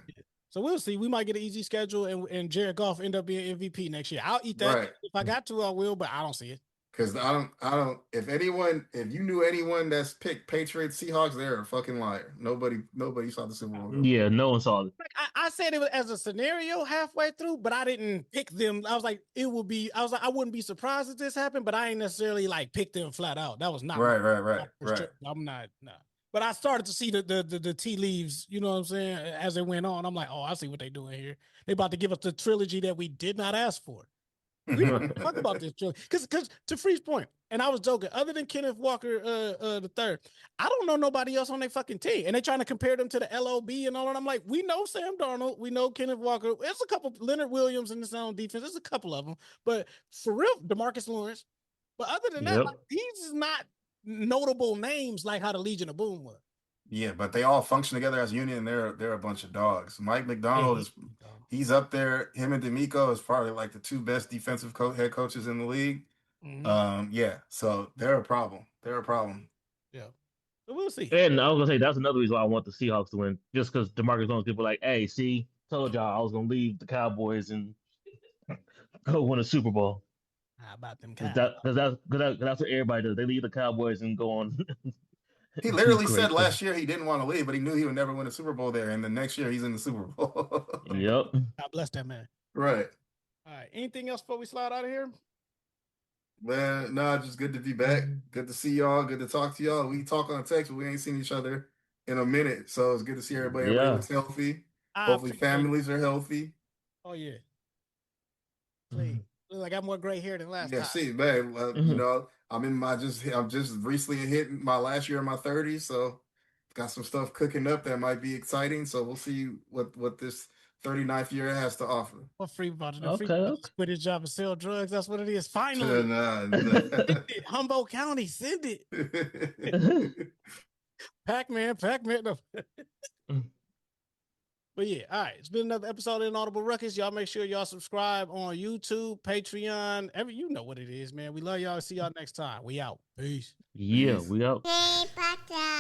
Speaker 1: So we'll see. We might get an easy schedule, and Jared Goff end up being MVP next year. I'll eat that.
Speaker 5: Right.
Speaker 1: If I got to, I will, but I don't see it.
Speaker 5: Because I don't. If you knew anyone that's picked Patriots, Seahawks, they're a fucking liar. Nobody saw the Super Bowl.
Speaker 6: Yeah, no one saw it.
Speaker 1: Like, I said it was as a scenario halfway through, but I didn't pick them. I was like, it would be. I was like, I wouldn't be surprised if this happened, but I ain't necessarily like picked them flat out. That was not
Speaker 5: Right.
Speaker 1: I'm not. Nah. But I started to see the tea leaves. You know what I'm saying? As it went on, I'm like, oh, I see what they're doing here. They about to give us the trilogy that we did not ask for. We didn't talk about this trilogy because to Free's point, and I was joking. Other than Kenneth Walker the third, I don't know nobody else on their fucking team, and they trying to compare them to the LOB and all that. I'm like, we know Sam Darnold, we know Kenneth Walker. There's a couple Leonard Williams in the on defense. There's a couple of them, but for real, DeMarcus Lawrence. But other than that, like, these is not notable names like how the Legion of Boom was.
Speaker 5: Yeah, but they all function together as a union. They're a bunch of dogs. Mike McDonald he's up there. Him and D'Amico is probably like the two best defensive head coaches in the league. Yeah, so they're a problem.
Speaker 1: Yeah, so we'll see.
Speaker 6: And I was gonna say that's another reason why I want the Seahawks to win, just because DeMarcus Lawrence people like, hey, see, told y'all I was gonna leave the Cowboys and go win a Super Bowl.
Speaker 1: How about them
Speaker 6: Cowboys? Because that's what everybody does. They leave the Cowboys and go on.
Speaker 5: He literally said last year he didn't want to leave, but he knew he would never win a Super Bowl there. And the next year he's in the Super Bowl.
Speaker 6: Yep.
Speaker 1: God bless that man.
Speaker 5: Right.
Speaker 1: All right. Anything else before we slide out of here?
Speaker 5: Man, no, just good to be back. Good to see y'all. Good to talk to y'all. We talk on text, but we ain't seen each other in a minute. So it's good to see everybody.
Speaker 6: Yeah.
Speaker 5: Everybody's healthy. Hopefully families are healthy.
Speaker 1: Oh, yeah. Please. Look like I got more gray hair than last time.
Speaker 5: Yeah, see, man, you know, I'm just recently hitting my last year in my 30s, so got some stuff cooking up that might be exciting. So we'll see what this 39th year has to offer.
Speaker 1: What Free about to do? Free quit his job and sell drugs. That's what it is. Finally.
Speaker 5: Send
Speaker 1: it. Humboldt County, send it. Pac-Man. No. But yeah, all right. It's been another episode of Inaudible Ruckus. Y'all make sure y'all subscribe on YouTube, Patreon. You know what it is, man. We love y'all. See y'all next time. We out. Peace.
Speaker 6: Yeah, we out.
Speaker 4: Hey, Pata.